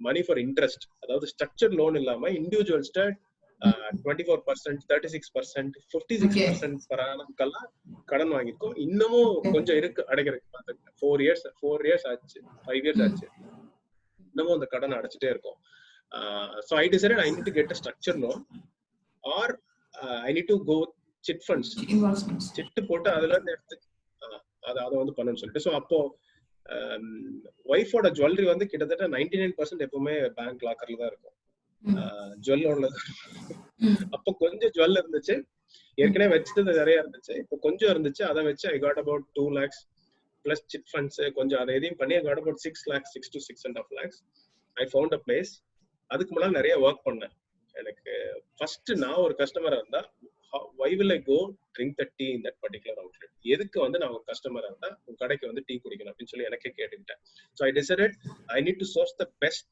money for interest. அதாவது ஸ்ட்ரக்சர் லோன் இல்லாம இண்டிவிஜுவல்ஸ்ட 24%, 36%, 56% per annum கடன் வாங்கிருக்கோம். இன்னமும் கொஞ்சம் இருக்கு அடைக்கிறதுக்கு. பார்த்துருக்கேன். 4 years ஆச்சு, 5 years ஆச்சு. இன்னமும் அந்த கடன் அடைச்சிட்டே இருக்கும். So I decided I need to get a structured loan or I need to go chit funds. சிட்டு போட்டு அதுல இருந்து எடுத்து அதை வந்து பண்ணணும்னு சொல்லிட்டு. ஸோ அப்போ ஒய்ஃபோட ஜுவல்லரி வந்து கிட்டத்தட்ட 99% எப்பவுமே பேங்க் லாக்கர்ல தான் இருக்கும். ஜுவல்லோன்ல அப்போ கொஞ்சம் ஜுவல் இருந்துச்சு, ஏற்கனவே வச்சது நிறைய இருந்துச்சு. இப்போ கொஞ்சம் இருந்துச்சு, அதை வச்சு I got about 2 lakhs plus chit funds கொஞ்சம் அதை எதையும் பண்ணி I got about 6 lakhs, 6 to 6.5 lakhs. I found a place. அதுக்கு முன்னாடி நிறைய ஒர்க் பண்ணேன். எனக்கு ஃபர்ஸ்ட் நான் ஒரு கஸ்டமரா இருந்தா why will I go drink the tea in that particular outlet? எதுக்கு வந்து நான் ஒரு கஸ்டமரா இருந்தா உங்க கடைக்கு வந்து டீ குடிக்கணும் அப்படின்னு சொல்லி எனக்கே கேட்டுக்கிட்டேன். So I decided I need to source the best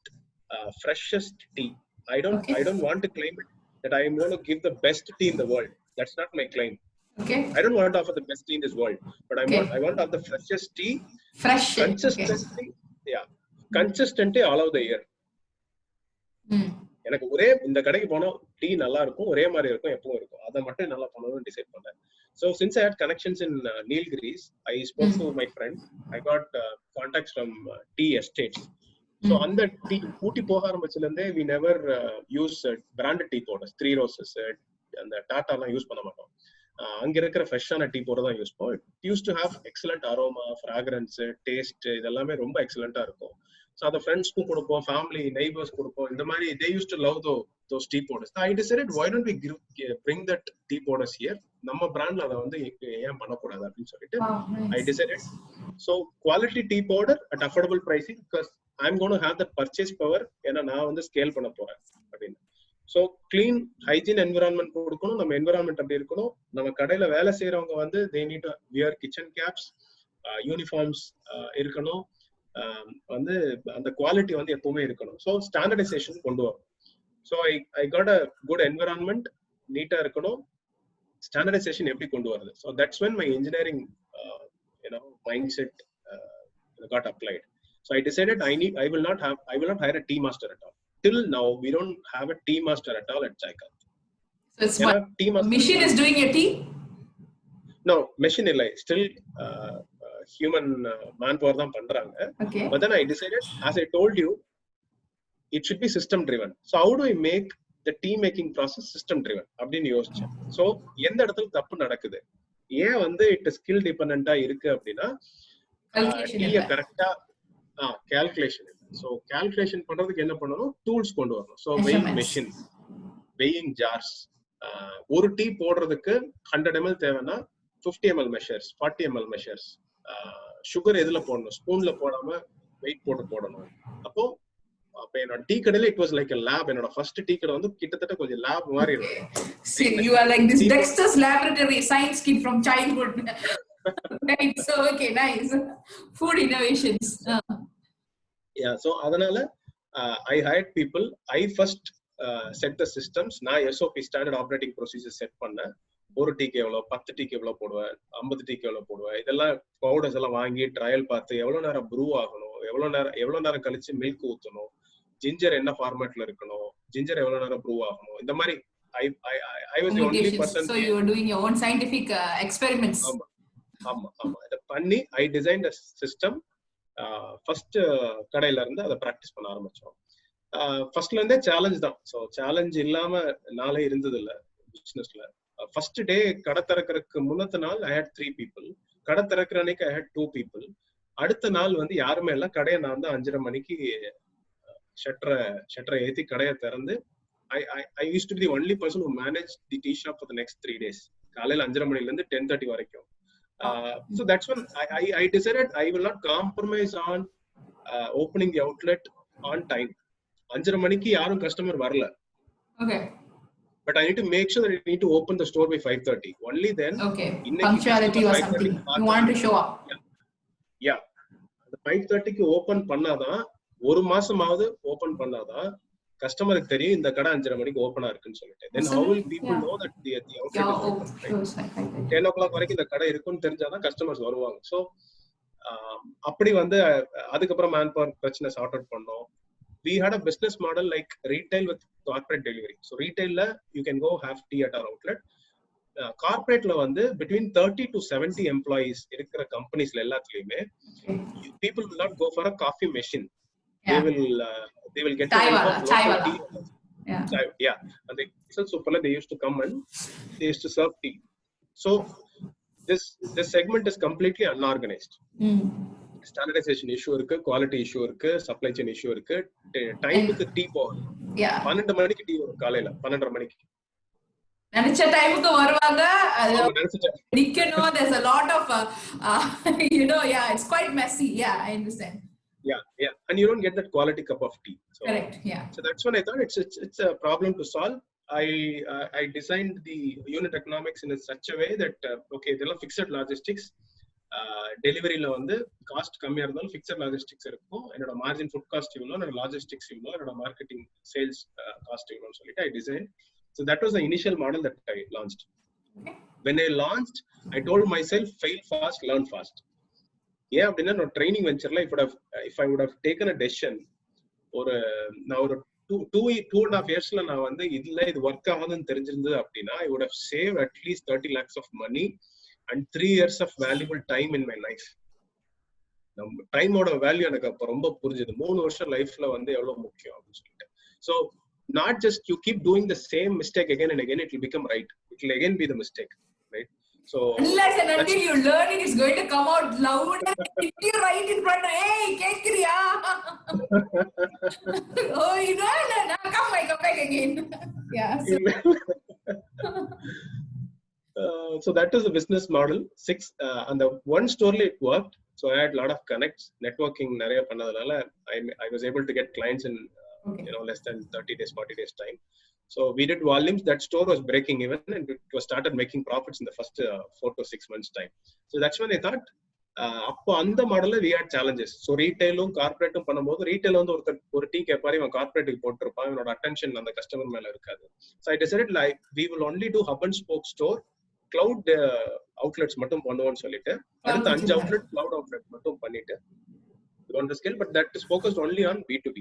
freshest tea. I don't want to claim it that I am going to give the best tea in the world. That's not my claim. Okay. I don't want to offer the best tea in this world, but I want to have the freshest tea. Fresh. Consistently. Okay. Yeah. Consistently all of the year. எனக்கு ஒரே இந்த கடைக்கு போனா tea நல்லா இருக்கும், ஒரே மாதிரி இருக்கும், எப்பவும் இருக்கும். அதை மட்டும் நல்லா பண்ணணும்னு டிசைட் பண்ணேன். So since I had connections in Nilgiris, I spoke to my friend. I got contacts from tea estates. So அந்த டீ ஊட்டி போக ஆரம்பிச்சதுல இருந்தே we never use branded tea powders, 3 roses, அந்த டாடா எல்லாம் யூஸ் பண்ண மாட்டோம். அங்க இருக்கிற ஃப்ரெஷ்ஷான டீ பவுடர் தான் யூஸ் பண்ணுவோம். It used to have excellent aroma, fragrance, taste, இதெல்லாமே ரொம்ப எக்ஸலண்டா இருக்கும். So the friends who கொடுப்போம், family, neighbors கொடுப்போம். இந்த மாதிரி they used to love those tea powders. I decided why don't we bring that tea powders here? நம்ம பிராண்ட்ல அதை வந்து ஏன் பண்ணக்கூடாது அப்படின்னு சொல்லிட்டு I decided. So quality tea powder at affordable pricing because I'm going to have that purchase power. ஏன்னா நான் வந்து ஸ்கேல் பண்ண போறேன் அப்படின்னு. ஸோ கிளீன் ஹைஜீன் என்விரான்மெண்ட் கொடுக்கணும். நம்ம என்விரான்மெண்ட் அப்படி இருக்கணும். நம்ம கடையில வேலை செய்யறவங்க வந்து they need to wear kitchen caps, uniforms இருக்கணும். வந்து அந்த குவாலிட்டி வந்து எப்பவுமே இருக்கணும். ஸோ ஸ்டாண்டர்டைசேஷன் கொண்டு வரும். So I got a good environment, நீட்டா இருக்கணும். ஸ்டாண்டர்டைசேஷன் எப்படி கொண்டு வருது? So that's when my engineering mindset got applied. So I decided I will not hire a tea master at all. Till now we don't have a tea master at all at Chaikanth. So it's what machine is doing your tea? No, machine illai, still human manpower தான் பண்றாங்க. But then I decided, as I told you, it should be system driven. So how do I make the tea making process system driven அப்படின்னு யோசிச்சேன். So எந்த இடத்துல தப்பு நடக்குது, ஏன் வந்து இட் ஸ்கில் டிபெண்டா இருக்கு அப்படின்னா டீயை கரெக்டா கால்குலேஷன். ஸோ கால்குலேஷன் பண்றதுக்கு என்ன பண்ணணும், டூல்ஸ் கொண்டு வரணும். So weighing machine, weighing jars. ஒரு டீ போடுறதுக்கு 100 ml தேவைன்னா 50 ml measures, 40 ml measures. Sugar எதுல போடணும், ஸ்பூன்ல போடாம வெயிட் போட்டு போடணும். அப்போ என்னோட டீ கடையில it was like a lab. என்னோட ஃபர்ஸ்ட் டீ கடை வந்து கிட்டத்தட்ட கொஞ்சம் லேப் மாதிரி இருக்கும். See, you are like this Dexter's laboratory science kid from childhood. Right, so okay, nice. Food innovations. Yeah, so அதனால I hired people. I first set the systems. நான் SOP, standard operating procedures set பண்ணேன். ஒரு டீக்கு எவ்வளோ, 10 டீக்கு எவ்வளோ போடுவேன், 50 டீக்கு எவ்வளோ போடுவேன், இதெல்லாம் பவுடர்ஸ் எல்லாம் வாங்கி ட்ரையல் பார்த்து எவ்வளோ நேரம் ப்ரூ ஆகணும், எவ்வளோ நேரம் கழிச்சு மில்க் ஊற்றணும், ஜிஞ்சர் என்ன ஃபார்மேட்ல இருக்கணும், ஜிஞ்சர் எவ்வளோ நேரம் ப்ரூ ஆகணும், இந்த மாதிரி I was the only person. So you are doing your own scientific experiments. ஆமா இத பண்ணி I designed a system. First கடையில இருந்து அதை ப்ராக்டிஸ் பண்ண ஆரம்பிச்சோம். ஃபர்ஸ்ட்ல இருந்தே சேலஞ்ச் தான். ஸோ சேலஞ்ச் இல்லாம நாளே இருந்தது இல்ல பிசினஸ்ல. ஃபர்ஸ்ட் டே கடை திறக்கிறதுக்கு முன்னத்த நாள் I had 3 people. கடை திறக்கிற அன்னைக்கு I had 2 people. அடுத்த நாள் வந்து யாருமே இல்லை, கடையை நான் தான் 5:30 மணிக்கு ஷட்டரை ஏத்தி கடையை திறந்து I used to be the only person who managed the tea shop for the next 3 days. காலையில 5:30 மணில இருந்து 10:30 வரைக்கும். So that's when I decided I will not compromise on opening the outlet on time. 5:30 மணிக்கு யாரும் customer வரல. Okay. But I need to make sure that I need to open the store by 5:30. Only then. Okay. Punctuality or something. You want to show up. Yeah. அந்த 5:30க்கு open பண்ணாதான் ஒரு மாசமாவது open பண்ணாதான் கஸ்டமருக்கு தெரியும் இந்த கடை 5:30 மணிக்கு ஓபனா இருக்குன்னு சொல்லிட்டு. Then how will people know that the outlet is open? Right? 10 o'clock வரைக்கும் இந்த கடை இருக்குன்னு தெரிஞ்சாதான் கஸ்டமர்ஸ் வருவாங்க. ஸோ அப்படி வந்து அதுக்கப்புறம் மேன் பவர் பிரச்சனை சார்ட் அவுட் பண்ணோம். We had a business model like retail with corporate delivery. So retail la you can go have tea at our outlet. Corporate la வந்து between 30 to 70 employees இருக்கிற companies la எல்லாத்துலயுமே people will not go for a coffee machine. They will get chai wala. Yeah. And they super they used to come and they used to serve tea. So this segment is completely unorganized. Standardisation issue இருக்கு, quality issue இருக்கு, supply chain issue இருக்கு, டைமுக்கு tea போகும். 12 மணிக்கு tea வரும் காலையில 12:30 மணிக்கு. நினைச்ச டைமுக்கு வருவாங்க. நிக்கணும். There's a lot of it's quite messy. Yeah, I understand. Yeah, and you don't get that quality cup of tea. So, correct. Yeah. So that's when I thought it's a problem to solve. I designed the unit economics in such a way that okay, இதெல்லாம் fixed logistics. டெலிவரியில வந்து cost கம்மியா இருந்தாலும் fixed logistics இருக்கும். என்னோட margin food cost இவ்வளோ, என்னோட logistics இவ்வளோ, என்னோட மார்க்கெட்டிங் சேல்ஸ் காஸ்ட் இவ்வளோன்னு சொல்லிட்டு I design. So that was the initial model that I launched. When I launched I told myself fail fast learn fast. ஏன் அப்படின்னா நான் ட்ரைனிங் வெஞ்சர்ல if I would have taken a decision நான் ஒரு 2.5 yearsல நான் வந்து இது ஒர்க் ஆகாதுன்னு தெரிஞ்சிருந்தது அப்படின்னா I would have save at least 30 lakhs of money and 3 years of valuable time in my life. நம்ம டைமோட வேல்யூ எனக்கு அப்ப ரொம்ப புரிஞ்சது. 3 வருஷம் லைஃப்ல வந்து எவ்வளவு முக்கியம் அப்படின்னு சொல்லிட்டு. So not just you keep doing the same mistake again and again, it will become right. It will again be the mistake, right? So unless and until you learn it is going to come out loud and hit you right in front. Hey, kekriya. Oh, you know, come back again. Yeah. So that is the business model. And the one store it worked. So I had a lot of connects, networking nariya pannadala I was able to get clients in less than 30 days 40 days time. So we did volumes. That store was breaking even and it was started making profits in the first 4 to 6 months time. So that's when I thought அப்போ அந்த மாடல்ல we had challenges. So ரீட்டைலும் கார்பரேட்டும் பண்ணும்போது retail வந்து ஒரு tea கேட்பாரு, இவன் கார்பரேட்டுக்கு போட்டிருப்பான், இவனோட அட்டென்ஷன் அந்த கஸ்டமர் மேல இருக்காது. So I decided like we will only do hub and spoke store. Cloud outlets மட்டும் பண்ணுவோம்னு சொல்லிட்டு அடுத்த 5 அவுட்லெட் கிளவுட் அவுட்லெட் மட்டும் பண்ணிட்டு on the scale, but that is focused only on B2B.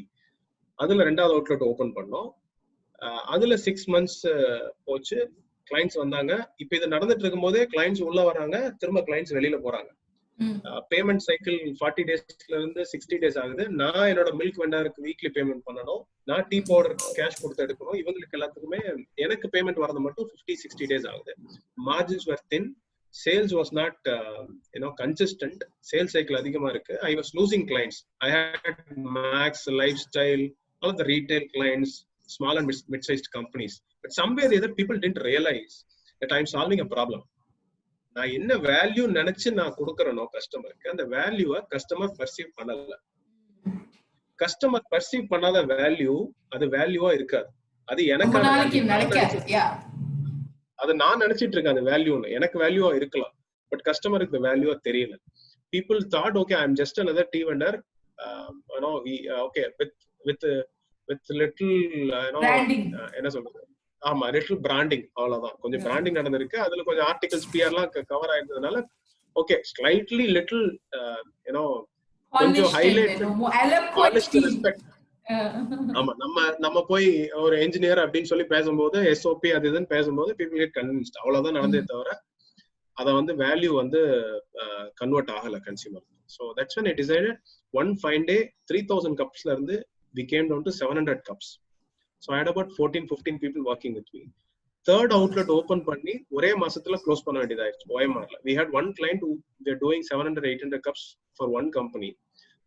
அதுல ரெண்டாவது அவுட்லெட் ஓபன் பண்ணோம். அதுல 6 months போச்சு. கிளைண்ட்ஸ் வந்தாங்க. இப்ப இது நடந்துட்டு இருக்கும் போதே கிளைண்ட்ஸ் உள்ள வராங்க, திரும்ப கிளைண்ட்ஸ் வெளியில போறாங்க. பேமெண்ட் சைக்கிள் 40 daysல இருந்து 60 days ஆகுது. நான் என்னோட மில்க் வெண்டருக்கு வீக்லி பேமெண்ட் பண்ணணும், நான் டீ பவுடர் கேஷ் கொடுத்து எடுக்கணும். இவங்களுக்கு எல்லாத்துக்குமே எனக்கு பேமெண்ட் வரது மட்டும் 50-60 days ஆகுது. Margins were thin, sales was not consistent, sales cycle அதிகமா இருக்கு. I was losing clients. I had Max, Lifestyle, all the retail clients, small and mid-sized companies. But somewhere either people didn't realize that I'm solving a problem. நான் என்ன value நினைச்சு நான் கொடுக்கறேனோ கஸ்டமருக்கு, அந்த வேல்யூவை customer perceive பண்ணல. Customer perceive பண்ணாத value அது வேல்யூவா இருக்காது. அது எனக்கு அது நான் நினைச்சிட்டு இருக்கேன் அது வேல்யூன்னு. எனக்கு வேல்யூவா இருக்கலாம், பட் கஸ்டமருக்கு வேல்யூவா தெரியல. People thought, okay, I'm just another tea vendor, okay, with little என்ன சொல்றது, ஆமா, லிட்டில் பிராண்டிங், அவ்வளவுதான். கொஞ்சம் பிராண்டிங் நடந்திருக்கு, அதுல கொஞ்சம் ஆர்டிகல்ஸ் பிஆர்லாம் கவர் ஆயிருந்ததுனால ஓகே, ஸ்லைட்லி லிட்டில் கொஞ்சம் ஹைலைட், பாலிஷ்ட் ரெஸ்பெக்ட். ஆமா, நம்ம போய் ஒரு என்ஜினியர் அப்படின்னு சொல்லி பேசும்போது எஸ்ஓபி அது இதுன்னு பேசும்போது பீப்புள் கெட் கன்வின்ஸ்ட், அவ்வளவுதான் நடந்தே தவிர அத வந்து வேல்யூ வந்து கன்வெர்ட் ஆகல consumer. So that's when I decided one fine day 3000 cups இருந்து we came down to 700 cups. So I had about 14-15 people working with me. Third outlet open பண்ணி ஒரே மாசத்துல க்ளோஸ் பண்ண வேண்டியதாயிருச்சு OMRல. We had one client who were doing 700-800 cups for one company.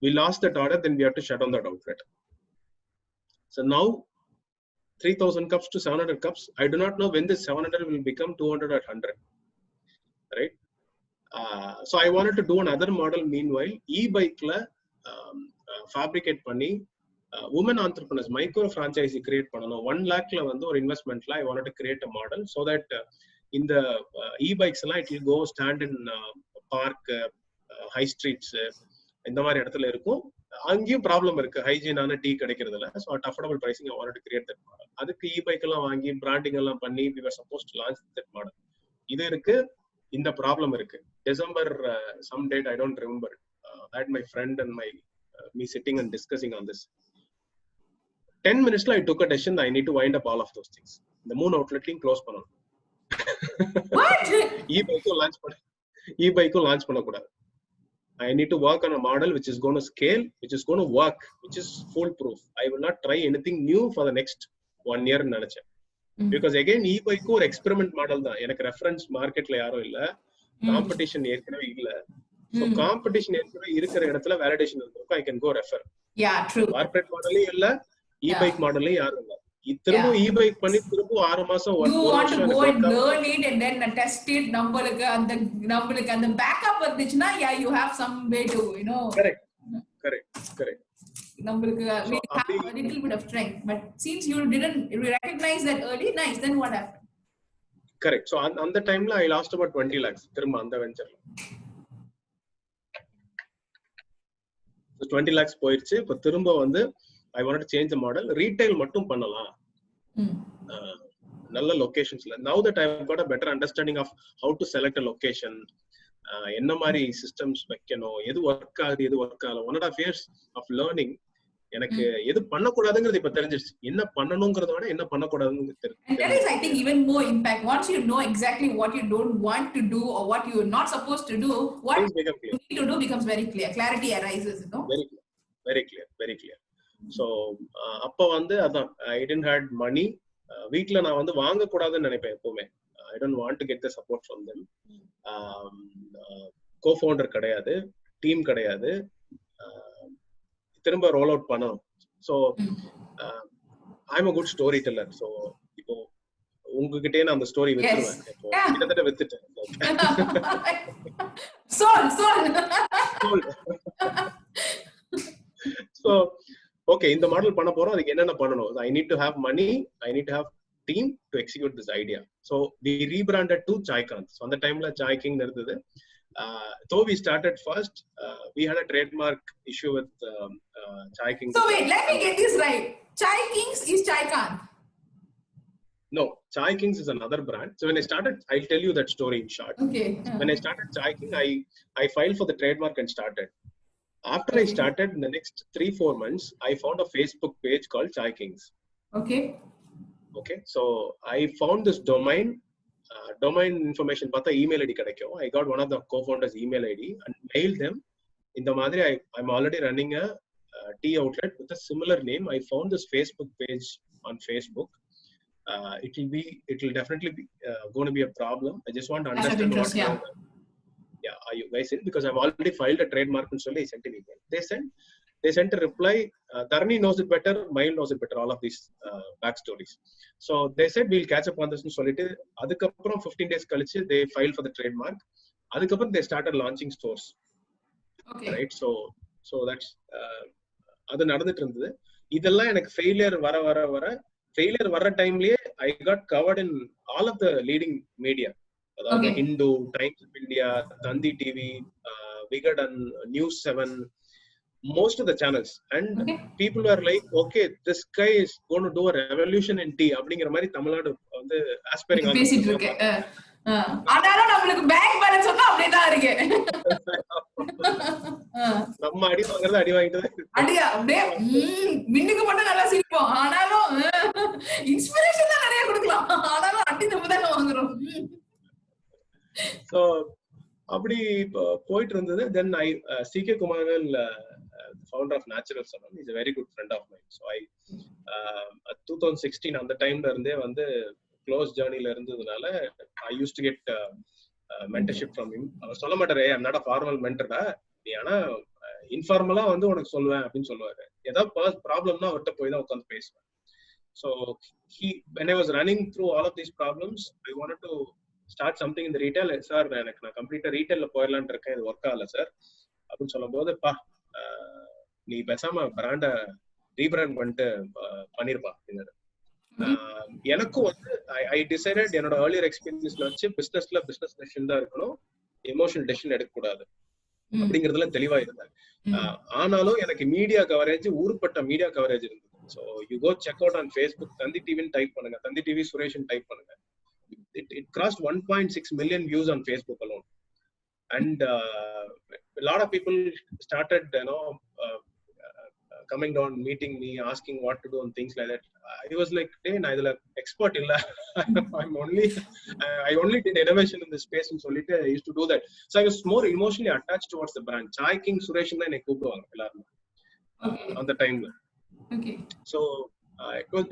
We lost that order, then we had to shut down that outlet. So now 3000 cups to 700 cups. I do not know when this 700 will become 200 or 100, right? So I wanted to do another model. Meanwhile, e-bike la fabricate panni women entrepreneurs micro franchisee create pananum. 1 lakh la vandu or investment la I wanted to create a model so that in the e-bikes la it will go stand in park, high streets, இந்த மாதிரி இடத்துல இருக்கும். அங்கேயும் problem இருக்கு, ஹைஜீனான tea கிடைக்கிறதுல. So at affordable pricing I wanted to create that model. அதுக்கு e-bike எல்லாம் வாங்கி பிராண்டிங் எல்லாம் பண்ணி we were supposed to launch that model. இது இருக்கு, இந்த ப்ராப்ளம் இருக்கு. December some date I don't remember. I had my friend and me sitting and discussing on this. 10 minutes I took a decision. I need to wind up all of those things. இந்த 3 அவுட்லெட்டையும் close பண்ணணும். இ-பைக்கும் launch பண்ணக்கூடாது. I need to work on a model which is going to scale, which is going to work, which is foolproof. I will not try anything new for the next 1 year in Nanacha. Because again, e-bike or experiment model da. Enak reference market la yaro illa. Competition erkave illa. So competition erkave irukra edathila validation irukku. I can go refer. Yeah, true. Corporate model illa, e-bike model yaru illa. திரும்ப e-bike பண்ணி திரும்ப 6 மாசம் you want to go and learn it and then test it. நம்மளுக்கு அந்த backup வந்துச்சுனா yeah, you have some way to, you know. Correct. நம்மளுக்கு we have a little bit of strength, but since you didn't recognize that early, nice, then what happened? Correct. So on the time la I lost about 20 lakhs திரும்ப அந்த venture. So 20 lakhs போயிடுச்சு. இப்ப திரும்ப வந்து I wanted to change the model. Retail மட்டும் பண்ணலாம். நல்ல லொகேஷன்ஸ்ல. Now that I've got a better understanding of how to select a location, என்ன மாதிரி சிஸ்டம்ஸ் வைக்கணும், எது ஒர்க் ஆகுது, எது ஒர்க் ஆகல. 1.5 years of learning. எனக்கு எது பண்ணக்கூடாதுங்கிறது இப்ப தெரிஞ்சிருச்சு. என்ன பண்ணணுங்கிறத விட என்ன பண்ணக்கூடாதுன்னு தெரியும். And that is, I think, even more impact. Once you know exactly what you don't want to do or what you're not supposed to do, what you need to do becomes very clear. Clarity arises, you know. Very clear. So அப்ப வந்து அதான் I didn't had money. வீட்ல நான் வந்து வாங்க கூடாதுன்னு நினைப்பேன் எப்பவுமே. I don't want to get the support from them. co-founder கிடையாது, டீம் கிடையாது, திரும்ப ரோல் அவுட் பண்ணணும். So I'm a good storyteller. So இப்போ உங்ககிட்டயே நான் அந்த ஸ்டோரி வித்துருவேன். இப்போ கிட்டத்தட்ட வித்துட்டேன். So okay, இந்த மாடல் பண்ண போறோம், அதுக்கு என்னென்ன பண்ணணும்? I need to have money, I need to have team to execute this idea. So we rebranded to Chaikanth. So on the time la Chai King irundhudu. Though we started first, we had a trademark issue with Chai King. So wait, let me get this right. Chai Kings is Chaikanth. No, Chai Kings is another brand. So when I started, I'll tell you that story in short. Okay. When I started Chai King, I filed for the trademark and started. After I started, in the next 3-4 months, I found a Facebook page called Chai Kings. Okay. So I found this domain information பார்த்தா email ID கிடைக்கும். I got one of the co-founders email ID and mailed them. இந்த மாதிரி I'm already running a tea outlet with a similar name. I found this Facebook page on Facebook. It will definitely be going to be a problem. I just want to understand what are you guys in, because I've already filed a trademark and so I sent an email. They sent a reply. Dharani knows it better, Mail knows it better, all of these backstories. So they said we'll catch up on this and solid. Adukapram 15 days kalichu they filed for the trademark. Adukapram they started launching stores. Okay. Right? So that's adu nadandittu irundhudu. Idella enak failure vara timeலயே I got covered in all of the leading media. Okay. Hindu, Times of India, Gandhi TV, Vigadan, News 7, most of the channels. And people were like, okay, this guy is going to do a revolution in tea. அப்படிங்கிற மாதிரி தமிழ்நாடு வந்து aspiring on பேசிட்டு இருக்கு. ஆனால நமக்கு bank balance சொன்னா அப்படியே தான் இருக்கு. நம்ம அடி வாங்குறது அடி வாங்கிட்டு தான் அடியா அப்படியே மின்னுக்கு மட்டும் நல்லா சிரிப்போம். ஆனாலும் இன்ஸ்பிரேஷன் தான் நிறைய கொடுக்கலாம். ஆனாலும் அடி நம்ம தான் வாங்குறோம். So அப்படி போயிட்டு இருந்தது. Then CK Kumarvel, founder of Natural Salon, is a very good friend of mine. So 2016 அந்த டைம்ல இருந்தே வந்து க்ளோஸ் ஜர்னில இருந்ததுனால I used to get mentorship from him. அவர் சொல்ல மாட்டாரு, I'm not a formal mentor. நீ ஆனா இன்ஃபார்மலா வந்து உனக்கு சொல்லுவேன் அப்படின்னு சொல்லுவாரு. ஏதாவது ப்ராப்ளம்னா அவர்கிட்ட போய் தான் உட்காந்து பேசுவேன். So when I was running through all of these problems, I wanted to start something in the retail. Sir, நான் கம்ப்ளீட்டா ரீட்டைல்ல போயிடலான்னு இருக்கேன், இது ஒர்க் ஆகல சார் அப்படின்னு சொல்லும் போது, நீ பேசாம பிராண்ட ரீபிராண்ட் பண்ணிட்டு பண்ணிருப்பா அப்படின்னாரு. எனக்கும் வந்து ஐ டிசைடட் என்னோட ஏர்லியர் எக்ஸ்பீரியன்ஸ்ல வச்சு பிசினஸ் டெசிஷன் தான் இருக்கணும், எமோஷனல் டெசிஷன் எடுக்கக்கூடாது அப்படிங்கறதுல தெளிவா இருந்தேன். ஆனாலும் எனக்கு மீடியா கவரேஜ், ஊருப்பட்ட மீடியா கவரேஜ் இருந்தது. So you go check out on Facebook, Tandi TV type பண்ணுங்க, Tandi TV Suresh டைப் பண்ணுங்க. It crossed 1.6 million views on Facebook alone, and a lot of people started coming down, meeting me, asking what to do and things like that. I was like, hey, na idla expert illa. I only did innovation in this space and solite I used to do that. So I was more emotionally attached towards the brand. Chai King Suresh na ene koopduvaanga ellarum on the time. Okay. So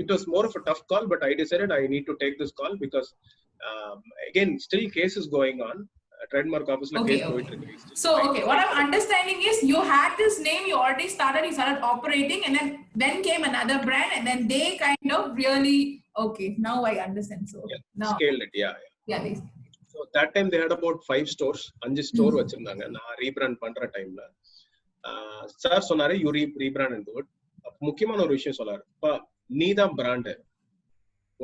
it was more of a tough call, but I decided I need to take this call because again still cases going on. Trademark office la case going to. So what I'm understanding is you had this name, you already started operating, and then came another brand, and then they kind of really now I understand. So now scaled it. Yeah. So that time they had about 5 stores, 5 store வச்சிருந்தாங்க. நான் rebrand பண்ற டைம்ல sir சொன்னாரு, you rebrand and do it. முக்கியமான ஒரு விஷயம் சொல்லாரு, நீ தான் பிராண்ட்,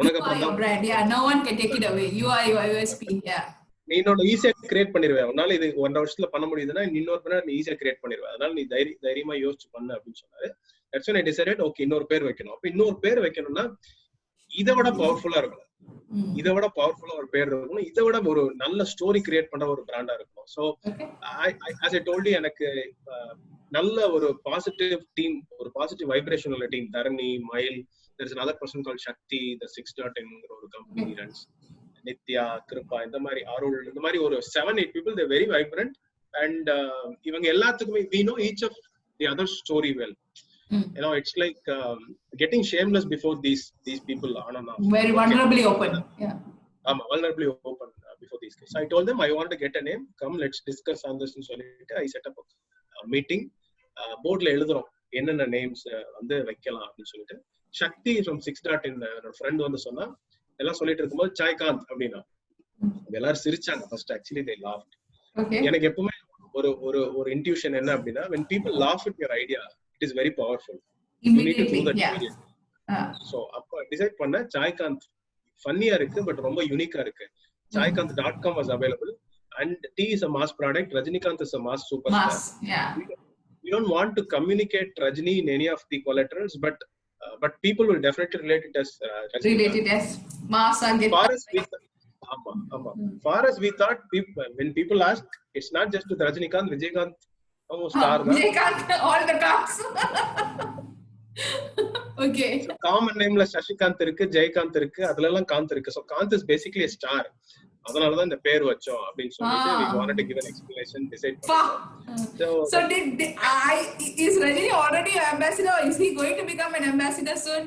உனக்கு அப்புறம் தான் brand. Yeah, no one can take it away. You are your USP. Yeah. நீ இன்னொரு ஈஸியா கிரியேட் பண்ணிடுவேன். உன்னால இது 1.5 வருஷத்துல பண்ண முடியுதுன்னா இன்னொரு பேர் நீ ஈஸியா கிரியேட் பண்ணிடுவேன். அதனால நீ தைரியமா யோசிச்சு பண்ணு அப்படின்னு சொன்னாரு. That's when I decided, okay, இன்னொரு பேர் வைக்கணும். அப்ப இன்னொரு பேர் வைக்கணும்னா இதை விட பவர்ஃபுல்லா இருக்கணும், இதை விட பவர்ஃபுல்லா ஒரு பேர் இருக்கணும், இதை விட ஒரு நல்ல ஸ்டோரி கிரியேட் பண்ற ஒரு பிராண்டா இருக்கணும். So as I told you, எனக்கு நல்ல ஒரு பாசிட்டிவ் டீம், ஒரு பாசிட்டிவ் வைப்ரேஷன் உள்ள டீம், தரணி, மயில், there is another person called Shakti, the 6.10 ஒரு கம்பெனி runs, நித்யா, கிருபா, இந்த மாதிரி அருள், இந்த மாதிரி ஒரு 7-8 people, they are very vibrant, and இவங்க எல்லாத்துக்குமே we know each of the other story well. You know, it's like getting shameless before these people on and off. Very vulnerably open. Yeah. Vulnerably open before these guys. So I told them I want to get a name, come let's discuss on this and சொல்லிட்டு I set up a meeting. போர்ட்ல எழுதுறோம் என்னென்ன names வந்து வைக்கலாம் அப்படின்னு சொல்லிட்டு. சக்தி from 6.10 என்னோட friend வந்து சொன்னா, எல்லாம் சொல்லிட்டு இருக்கும்போது சாய்காந்த் அப்படின்னா எல்லாரும் சிரிச்சாங்க. First actually they laughed. எனக்கு எப்பவுமே ஒரு இன்ட்யூஷன் என்ன அப்படின்னா, when people laugh at your idea, it is very powerful. You need to do that immediately. So அப்ப டிசைட் பண்ண சாய்காந்த் ஃபன்னியா இருக்கு பட் ரொம்ப யூனிக்கா இருக்கு. Chaikanth.com was available, and tea is a mass product. Rajinikanth is a mass superstar. Yeah. We don't want to communicate Rajini in any of the collaterals, but people will definitely relate it as mass and far as we thought, when people ask, it's not just with Rajinikanth, Vijayakanth, star. Vijayakanth, all the cast. Okay. So, common name la Shashikanth irukku, Jayakanth irukku, adula ella Kanth irukku. So Kanth is basically a star. அதனால தான் இந்த பேர் வச்சோம் அப்படின்னு சொல்லிட்டு we wanted to give an explanation, decide. So is Rajini already an ambassador, or is he going to become an ambassador soon?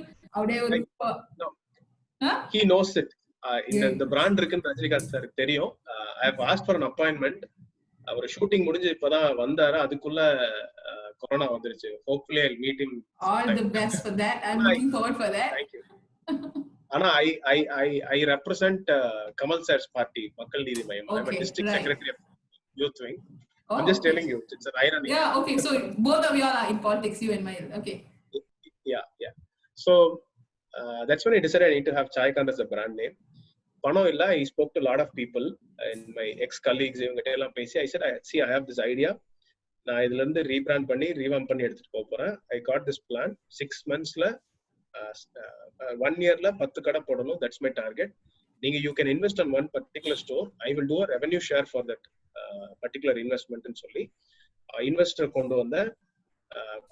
No. He knows it. இந்த brand இருக்குன்னு Rajinikanth sir தெரியும். I have asked for an appointment. அவர் shooting முடிஞ்சு இப்பதான் வந்தாரு, அதுக்குள்ள corona வந்துருச்சு. Hopefully I'll meet him. All the best for that. I'm looking forward for that. Thank you. ஆனா I represent Kamal sir's party, Makkal Needhi Mayam. I'm a district secretary of youth wing. I'm just telling you, it's an irony. Yeah, okay. So both of you are in politics, you and Mayal. Okay. Yeah. So that's when I decided I need to have Chaikanth as a brand name. Pano illa, I spoke to a lot of people and my ex-colleagues, ivanga ella pesi. I said, I have this idea. நான் இதுல இருந்து rebrand பண்ணி ரீவாம் பண்ணி எடுத்துட்டு போறேன். I got this plan. 6 monthsல 1 yearல 10 கடை போடணும். That's my target. நீங்க you can invest on one particular store. I will do a revenue share for that particular investment ன்னு சொல்லி இன்வெஸ்டர் கொண்டு வந்த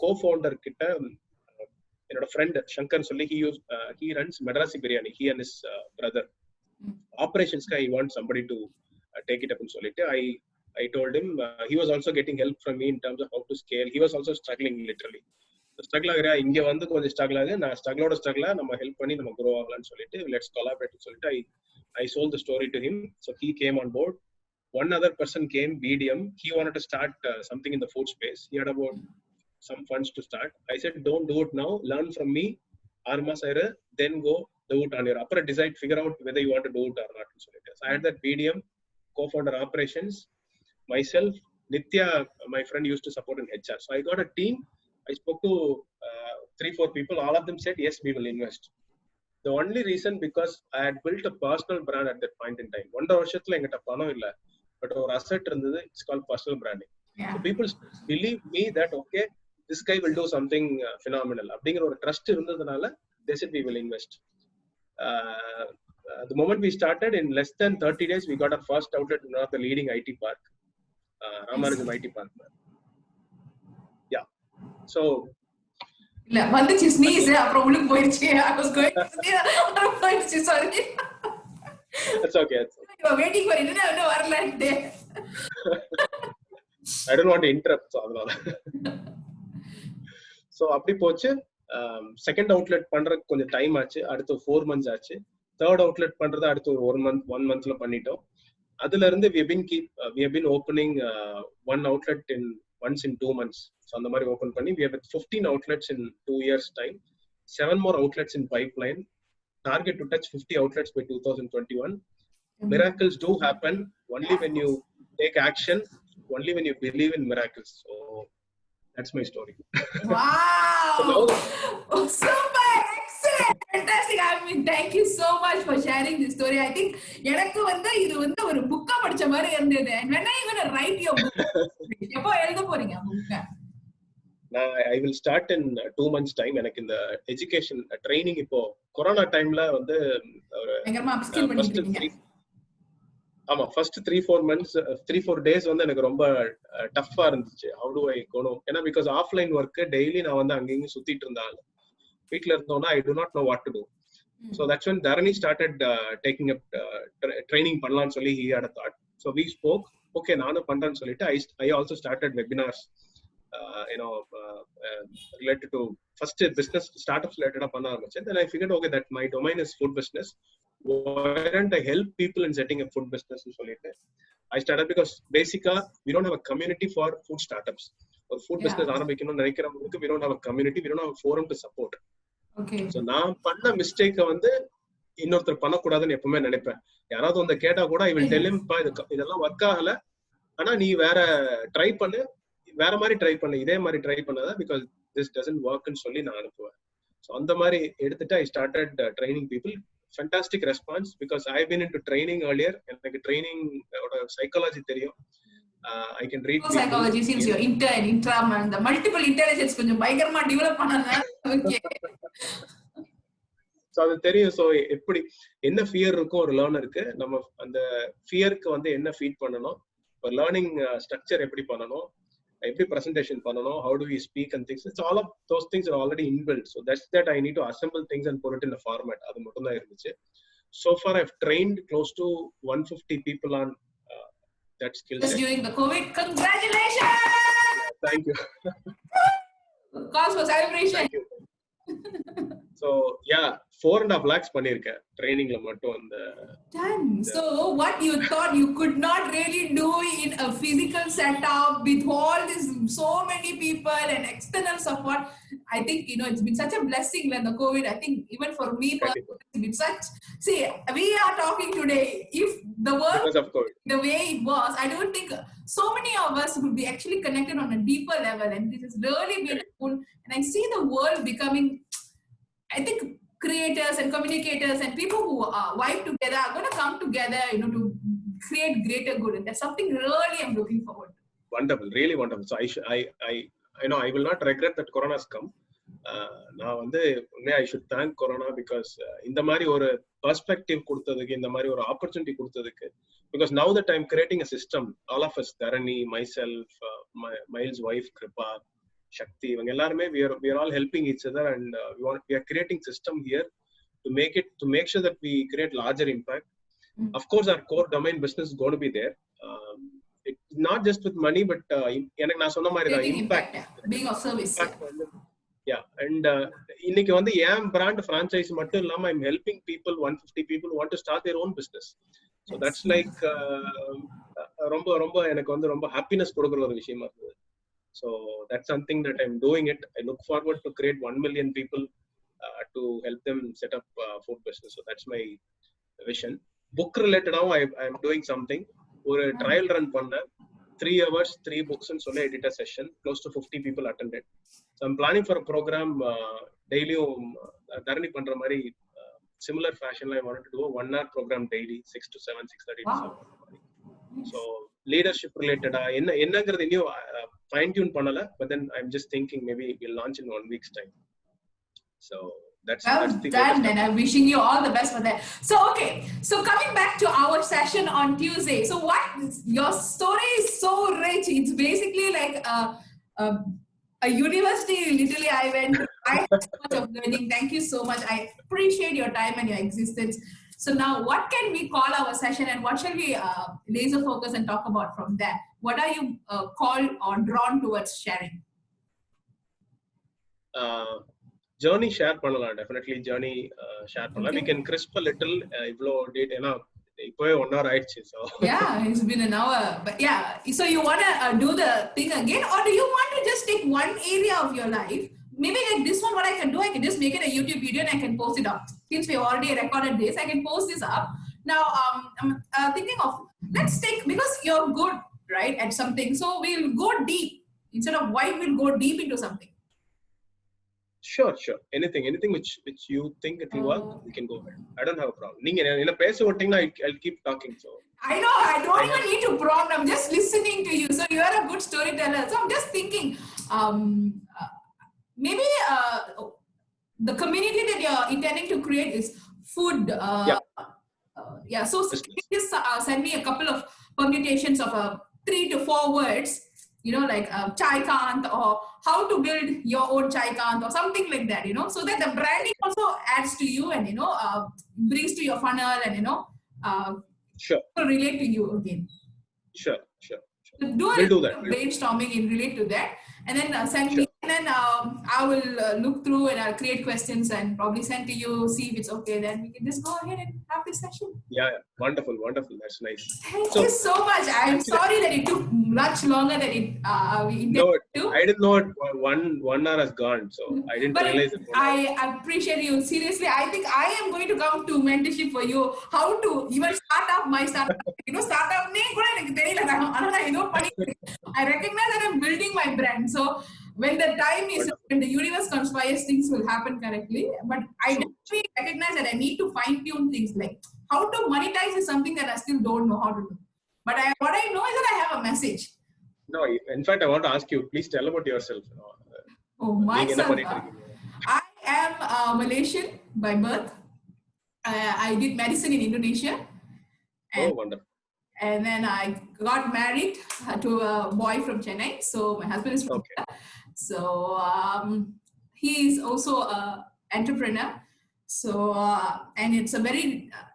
co-founder கிட்ட என்னோட friend சங்கர் சொல்லி he runs Madrasi Biryani. He and his brother operations guy, he wants somebody to take it up ன்னு சொல்லிட்டு I told him he was also getting help from me in terms of how to scale. He was also struggling literally. Struggle ஆகுறா, இங்க வந்து கொஞ்சம் struggle ஆகுது, நான் ஸ்ட்ரகிளா நம்ம help பண்ணி நம்ம க்ரோ ஆகலாம்னு சொல்லிட்டு லெட்ஸ் கொலாபரேட் சொல்லிட்டு I sold the story to him. So he came on board. one other person came, BDM. He wanted to start something in the food space. He had about some funds to start. I said, don't do it now. Learn from me. Arma Saira, then go do it on your upper. Decide, figure out whether you want to do it or not. So I had that BDM, co-founder operations, myself, Nitya, my friend used to support in HR. So I got a team. I spoke to 3-4 people. All of them said, yes, we will invest. The only reason because I had built a personal brand at that point in time. 1 வருஷத்துல என்கிட்ட பணம் இல்ல, but ஒரு asset இருந்தது. It's called personal branding. So people believe me that okay, this guy will do something phenomenal. அப்படிங்கிற ஒரு trust இருந்ததுனால they said we will invest. The moment we started, in less than 30 days, we got our first outlet in one of the leading IT park, Ramanujam IT park. Yeah. So இல்ல வந்துச்சு sneeze அப்புறம் உள்ள போயிடுச்சு. I was going to say அப்புறம் போயிடுச்சு. Sorry. That's okay. You were waiting for it. இன்னும் வரலன்ட்டு. I don't want to interrupt. So அதனால. So அப்படி போச்சு. செகண்ட் அவுட்லெட் பண்றதுக்கு கொஞ்சம் டைம் ஆச்சு. அடுத்து 4 months ஆச்சு. தேர்ட் அவுட்லெட் பண்றது அடுத்து ஒரு 1 monthல பண்ணிட்டோம். அதுல இருந்து we have been opening one outlet once in 2 months. So அந்த மாதிரி ஓபன் பண்ணி we have 15 outlets in 2 years time. 7 more outlets in pipeline. Target to touch 50 outlets by 2021. Miracles do happen only when you take action, only when you believe in miracles. So that's my story. Wow. Super, excellent, fantastic. I mean, thank you so much for sharing this story. I think எனக்கு இது ஒரு புக்கா படிச்ச மாதிரி இருந்தது. And when are you going to write your book? எப்போ எழுத போறீங்க புக்க? I will start in 2 months time. எனக்கு இந்த எஜுகேஷன் ட்ரைனிங் இப்போ கொரோனா டைம்ல எங்கமா அப்ஸ்கில் பண்ணிட்டீங்க? ஆமா, ஃபர்ஸ்ட் 3-4 months 3-4 days எனக்கு ரொம்ப டஃப்பா இருந்துச்சு. How do I go now? ஏன்னா because ஆஃப்லைன் ஒர்க் டெய்லி நான் அங்கேயும் சுத்திட்டு இருந்தால வீட்ல இருந்தோம்னா I do not know what to do. So that's when Dharani started taking up training பண்ணலாம்னு சொல்லி he had a thought. So we spoke. Okay, நானும் பண்றேன்னு சொல்லிட்டு I also started webinars related to first business startups related பண்ண ஆரம்பிச்சேன். Then I figured okay that my domain is food business. Why don't I help people in setting up food business? I started because basically we don't have a community for food startups or food business ஆரம்பிக்கணும்னு நினைக்கிறவங்களுக்கு we don't have a community, we don't have a forum to support. Okay. So நான் பண்ண மிஸ்டேக்க இன்னொருத்தர் பண்ணக்கூடாதுன்னு எப்பவுமே நினைப்பேன். யாராவது கேட்டா கூட I will tell him இதெல்லாம் ஒர்க் ஆகல, ஆனா நீ வேற ட்ரை பண்ணு, வேற மாதிரி ட்ரை பண்ணு, இதே மாதிரி ட்ரை பண்ணாத because this doesn't work ன்னு சொல்லி நான் அனுப்புவேன். So அந்த மாதிரி எடுத்துட்டு I started training people. Fantastic response because I've been into training earlier. எனக்கு training ஓட psychology தெரியும். I can read people. Psychology seems your intra and the multiple intelligence கொஞ்சம் பயங்கரமா டெவலப் பண்ணாங்க. Okay. So அது தெரியும். So எப்படி என்ன ஃபியர் இருக்கும் ஒரு லேர்னருக்கு, நம்ம அந்த ஃபியருக்கு என்ன ஃபீட் பண்ணணும், ஒரு லேர்னிங் ஸ்ட்ரக்சர் எப்படி பண்ணணும், எப்படி presentation பண்ணணும், how do we speak and things. It's all of those things are already inbuilt. So that's that I need to assemble things and put it in a format. அது மட்டும் தான் இருந்துச்சு. So far I've trained close to 150 people on that skill set. Just during the COVID. Congratulations! Thank you. Cause for celebration. Thank you. So yeah, 4.5 lakhs பண்ணிருக்கேன் ட்ரைனிங்ல மட்டும் அந்த. Done. So what you thought you could not really do in a physical setup with all this so many people and external support, I think it's been such a blessing when the COVID. I think even for me it's been such. See, we are talking today. If the world the way it was, I don't think so many of us would be actually connected on a deeper level, and this has really been cool. And I see the world becoming, I think creators and communicators and people who vibe together are going to come together, to create greater good. And that's something really I'm looking forward to. Wonderful, really wonderful. So I will not regret that Corona has come. நான் I should thank Corona because இந்த மாதிரி ஒரு perspective கொடுத்ததுக்கு, இந்த மாதிரி ஒரு opportunity கொடுத்ததுக்கு, because now that I'm creating a system, all of us, Dharani, myself, Miles' wife Kripa, Shakti, இவங்க எல்லாருமே we are all helping each other and we are creating system here to make sure that we create larger impact. Of course our core domain business is going to be there. It's not just with money, but எனக்கு நான் சொன்ன மாதிரி தான் impact, being of service. Yeah, and இன்னைக்கு என் brand franchise மட்டும் இல்லாம I'm helping people, 150 people who want to start their own business. So that's like ரொம்ப ரொம்ப எனக்கு வந்து ரொம்ப ஹாப்பினஸ் கொடுக்குற ஒரு விஷயமா இருந்தது. So that's something that I'm doing it. I look forward to create 1 million people to help them set up food business. So that's my vision. Book related now I'm doing something. ஒரு trial run பண்ணேன். 3 hours 3 books ன்னு சொல்லி editor session, close to 50 people attended. So I'm planning for a program daily தரணி பண்ற மாதிரி similar fashion I wanted to do a 1 hour program daily 6 to 7 6:30 to 7. So leadership related என்னங்கிறது இன்னும் fine tune பண்ணல, but then I'm just thinking maybe we'll launch in 1 week's time. So that's the done, and I'm wishing you all the best for that. So okay, so coming back to our session on Tuesday, so what your story is so rich. It's basically like a university. Literally, I went. I had so much of learning. Thank you so much. I appreciate your time and your existence. So now, what can we call our session, and what shall we laser focus and talk about from there? What are you called or drawn towards sharing? Journey share பண்ணலாம், definitely journey share பண்ணலாம். We can crisp a little இவ்ளோ date, ஏன்னா இப்போவே 1 hour ஆயிடுச்சு. So yeah, it's been an hour, but yeah, so you want to do the thing again, or do you want to just take one area of your life? Maybe like this one, what I can do, I can just make it a YouTube video and I can post it up. Since we already recorded this, I can post this up. Now I'm thinking of, let's take, because you're good, right, at something, so we'll go deep. Instead of wide, we'll go deep into something. Sure. Anything which you think it will work, we can go ahead. I don't have a problem. நீங்க என்ன பேச விட்டீங்கன்னா I'll keep talking. So I know, I don't even need to prompt. I'm just listening to you. So you are a good storyteller. So I'm just thinking, maybe the community that you're intending to create is food. Yeah. So just send me a couple of permutations of 3 to 4 words. You know, like Chaikanth, or how to build your own Chaikanth, or something like that, you know, so that the branding also adds to you and, you know, brings to your funnel and, you know, sure, relate to you again. Sure. We'll do that. Brainstorming and relate to that, and then send me, and then I will look through and I'll create questions and probably send to you, see if it's okay. Then we can just go ahead and have this session. Yeah. Wonderful. That's nice. Thank you so much. I'm sorry that it took much longer than it we intended to. I didn't know it. One hour has gone, so I didn't realize it. I appreciate you. Seriously, I think I am going to come to mentorship for you. How to even start up my startup. You know, startup name kuda enakku theriyala. I recognize that I'm building my brand. So when the time is, when the universe conspires, things will happen correctly. But I definitely recognize that I need to fine tune things, like how to monetize is something that I still don't know how to do. But what I know is that I have a message. No, in fact, I want to ask you, please tell about yourself. Myself. I am Malaysian by birth. I did medicine in Indonesia. Wonderful. And then I got married to a boy from Chennai. So my husband is from Chennai. So he is also an entrepreneur. So and it's a very,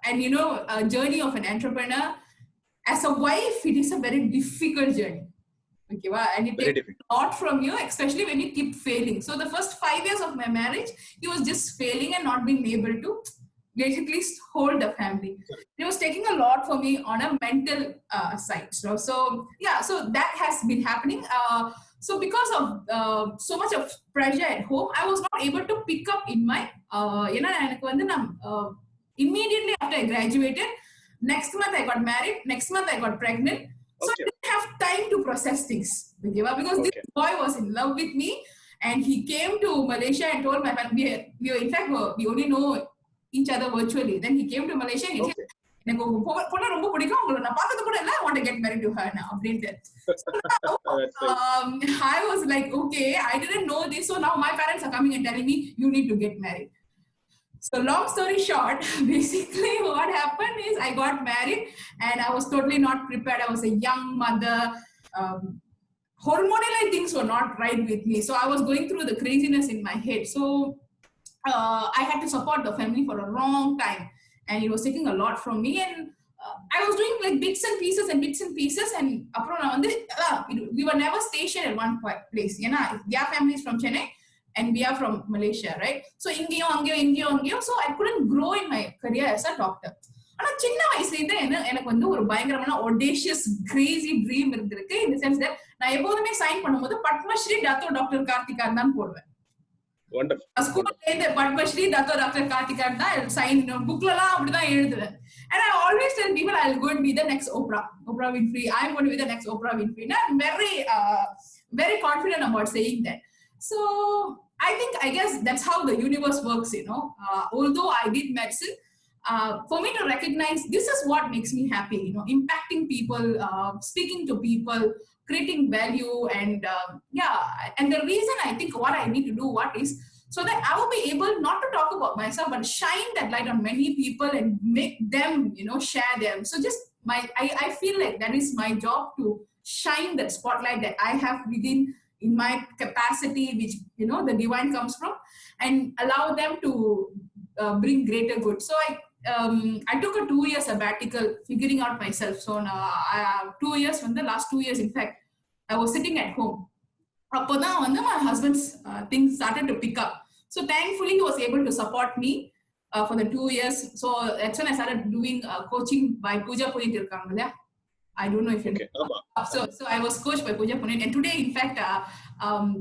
and you know, a journey of an entrepreneur as a wife, it is a very difficult journey. Okay, and it takes a lot from you, especially when you keep failing. So the first 5 years of my marriage, he was just failing and not being able to basically hold the family. It was taking a lot for me on a mental side. So yeah, so that has been happening. So because of so much of pressure at home, I was not able to pick up in my, you know, immediately after I graduated, next month I got married, next month I got pregnant. So I didn't have time to process things, because this boy was in love with me, and he came to Malaysia and told my family, we only know each other virtually. Then he came to Malaysia and he said, I want to get married to her now. So I was like, okay, I didn't know this. So now my parents are coming and telling me, you need to get married. So long story short, basically what happened is I got married and I was totally not prepared. I was a young mother. Hormonal things were not right with me. So I was going through the craziness in my head. So I had to support the family for a long time. And it was taking a lot from me. And I was doing like bits and pieces. And we were never stationed at one place. You know, their family is from Chennai and we are from Malaysia, right? So so I couldn't grow in my career as a doctor. ஆனா சின்ன வயசுல இருந்து எனக்கு வந்து ஒரு பயங்கரமான audacious crazy dream இருந்திருக்கு. in the sense that நான் எப்போதுமே சைன் பண்ணும்போது பத்மஸ்ரீ டாக்டர் கார்த்திகா தான் போடுவேன். ஸ்கூல்ல இருந்து பத்மஸ்ரீ டாக்டர் கார்த்திகா தான் சைன் புக்லலாம் அப்படிதான் எழுதுவேன். and I always tell people I'll go and be the next Oprah Winfrey. I'm going to be the next Oprah Winfrey. And I'm very confident about saying that. So I guess that's how the universe works, you know. Although I did medicine, for me to recognize this is what makes me happy, you know, impacting people, speaking to people, creating value, and and the reason I think what I need to do is so that I will be able not to talk about myself but shine that light on many people and make them, you know, share them. So just I feel like that is my job, to shine that spotlight that I have within in my capacity, which, you know, the divine comes from, and allow them to bring greater good. So I took a 2-year sabbatical figuring out myself. So 2 years from the last 2 years, in fact, I was sitting at home. Appodan வந்து my husband's things started to pick up. So thankfully he was able to support me for the 2 years. So that's when I started doing coaching by Pooja Punit irukanga. I don't know if you know. So I was coached by Pooja Punit, and today, in fact,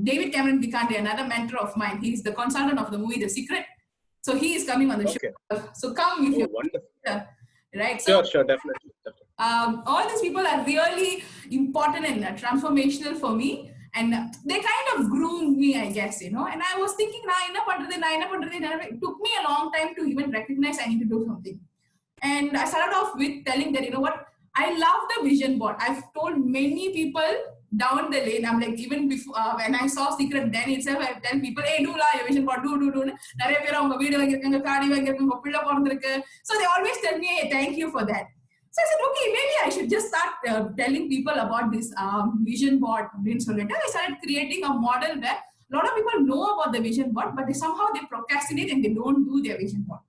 David Cameron Dikande, another mentor of mine, he's the consultant of the movie The Secret. So he is coming on the show. So come if you wonderful. Right. So, sure, definitely. All these people are really important and transformational for me, and they kind of groomed me, I guess, you know. And I was thinking, na enna pandrathu. It took me a long time to even recognize I need to do something. And I started off with telling that, you know what, I love the vision board. I've told many people down the lane. I'm like, even before when I saw Secret, then itself I tell people, hey, do la your vision board, do. Nariya pera unga veedu vangirukanga, kaadi vangirukanga, pilla porandirukku. So they always tell me, hey, thank you for that. So I said, okay, maybe I should just start telling people about this vision board. I started creating a model where a lot of people know about the vision board, but somehow they procrastinate and they don't do their vision board.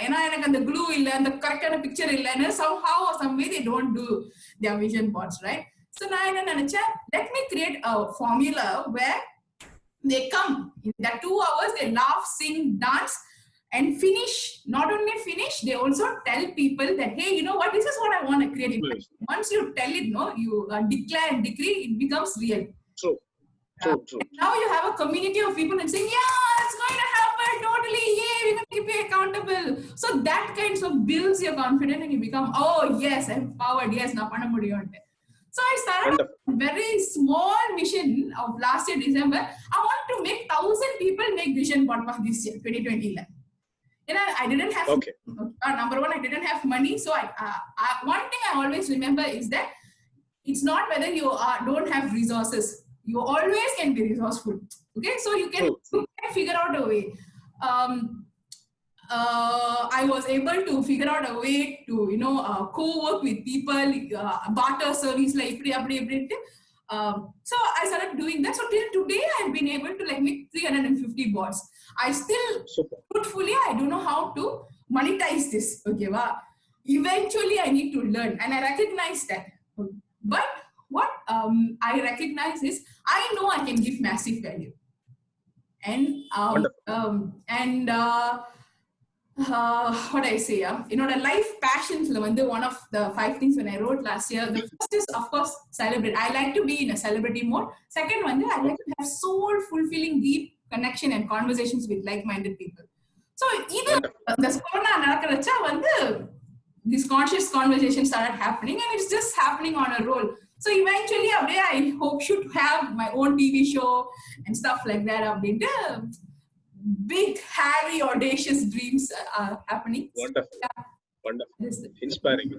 ஏன்னா எனக்கு அந்த glue இல்ல, அந்த கரெக்டான picture இல்லன்னு somehow or some way they don't do their vision boards, right? So நான் என்ன நினைச்சேன், let me create a formula where they come in that 2 hours, they laugh, sing, dance, and finish. Not only finish, they also tell people that, hey, you know what, this is what I want to create. Once you tell it, no, you declare and decree, it becomes real. True. Now you have a community of people and saying, yeah, it's going to happen totally, yay, we're going to keep you accountable. So that kind of builds your confidence, and you become, oh yes, I'm empowered, yes, na panna mudiyum. So I started a very small mission of last year December. I want to make 1,000 people make vision board for this year 2020. You know, I didn't have number one, I didn't have money. So one thing I always remember is that it's not whether you don't have resources. You always can be resourceful. Okay, so you can figure out a way. I was able to figure out a way to, you know, co-work with people, barter service like so I started doing that. So till today I've been able to like make 350 boards. I still truthfully I don't know how to monetize this. Okay, eventually I need to learn, and I recognize that. But what I recognize is I know I can give massive value, and what I say, you know, the life passions, one of the 5 things when I wrote last year, the first is of course celebrate. I like to be in a celebrity mode. Second one, I like to have soul fulfilling deep connection and conversations with like-minded people. So either the corona nadakaracha this conscious conversation started happening, and it's just happening on a roll. So eventually I hope should have my own TV show and stuff like that. Big, hairy, audacious dreams are happening. Wonderful. Inspiring.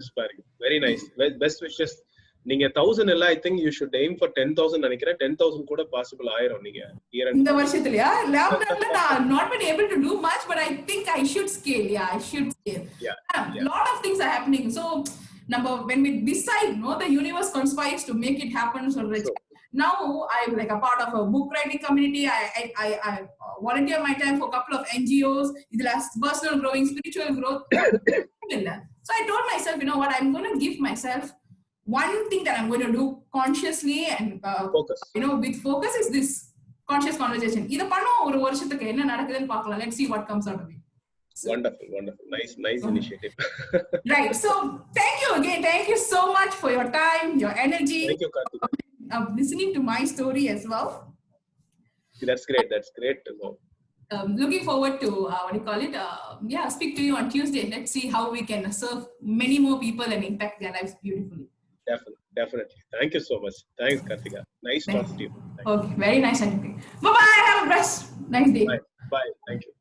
Very nice. Best wishes. நீங்க 1000 இல்ல, I think you should aim for 10,000 நினைக்கிறேன். 10,000 கூட possible ஆயிரும் நீங்க இந்த வருஷத்துலயா. லாக்டவுன்ல நான் not been able to do much, but I think I should scale. I should scale. Lot of things are happening. So when we decide, the universe conspires to make it happen. So now I'm like a part of a book writing community. I volunteer my time for a couple of NGOs. It last personal growing, spiritual growth. So I told myself, you know what, I'm going to give myself one thing that I'm going to do consciously and focus. You know, with focus is this conscious conversation. Let's see what comes out of it. Wonderful, wonderful. Nice initiative. Right. So thank you again. Thank you so much for your time, your energy, Thank you, Karthik. Listening to my story as well. That's great. That's great to know. Looking forward to speak to you on Tuesday. Let's see how we can serve many more people and impact their lives beautifully. Definitely. Thank you so much. Thanks, Karthika. Nice talking to you. Okay, very nice talking to you. Bye bye. Have a nice day. Bye. Thank you.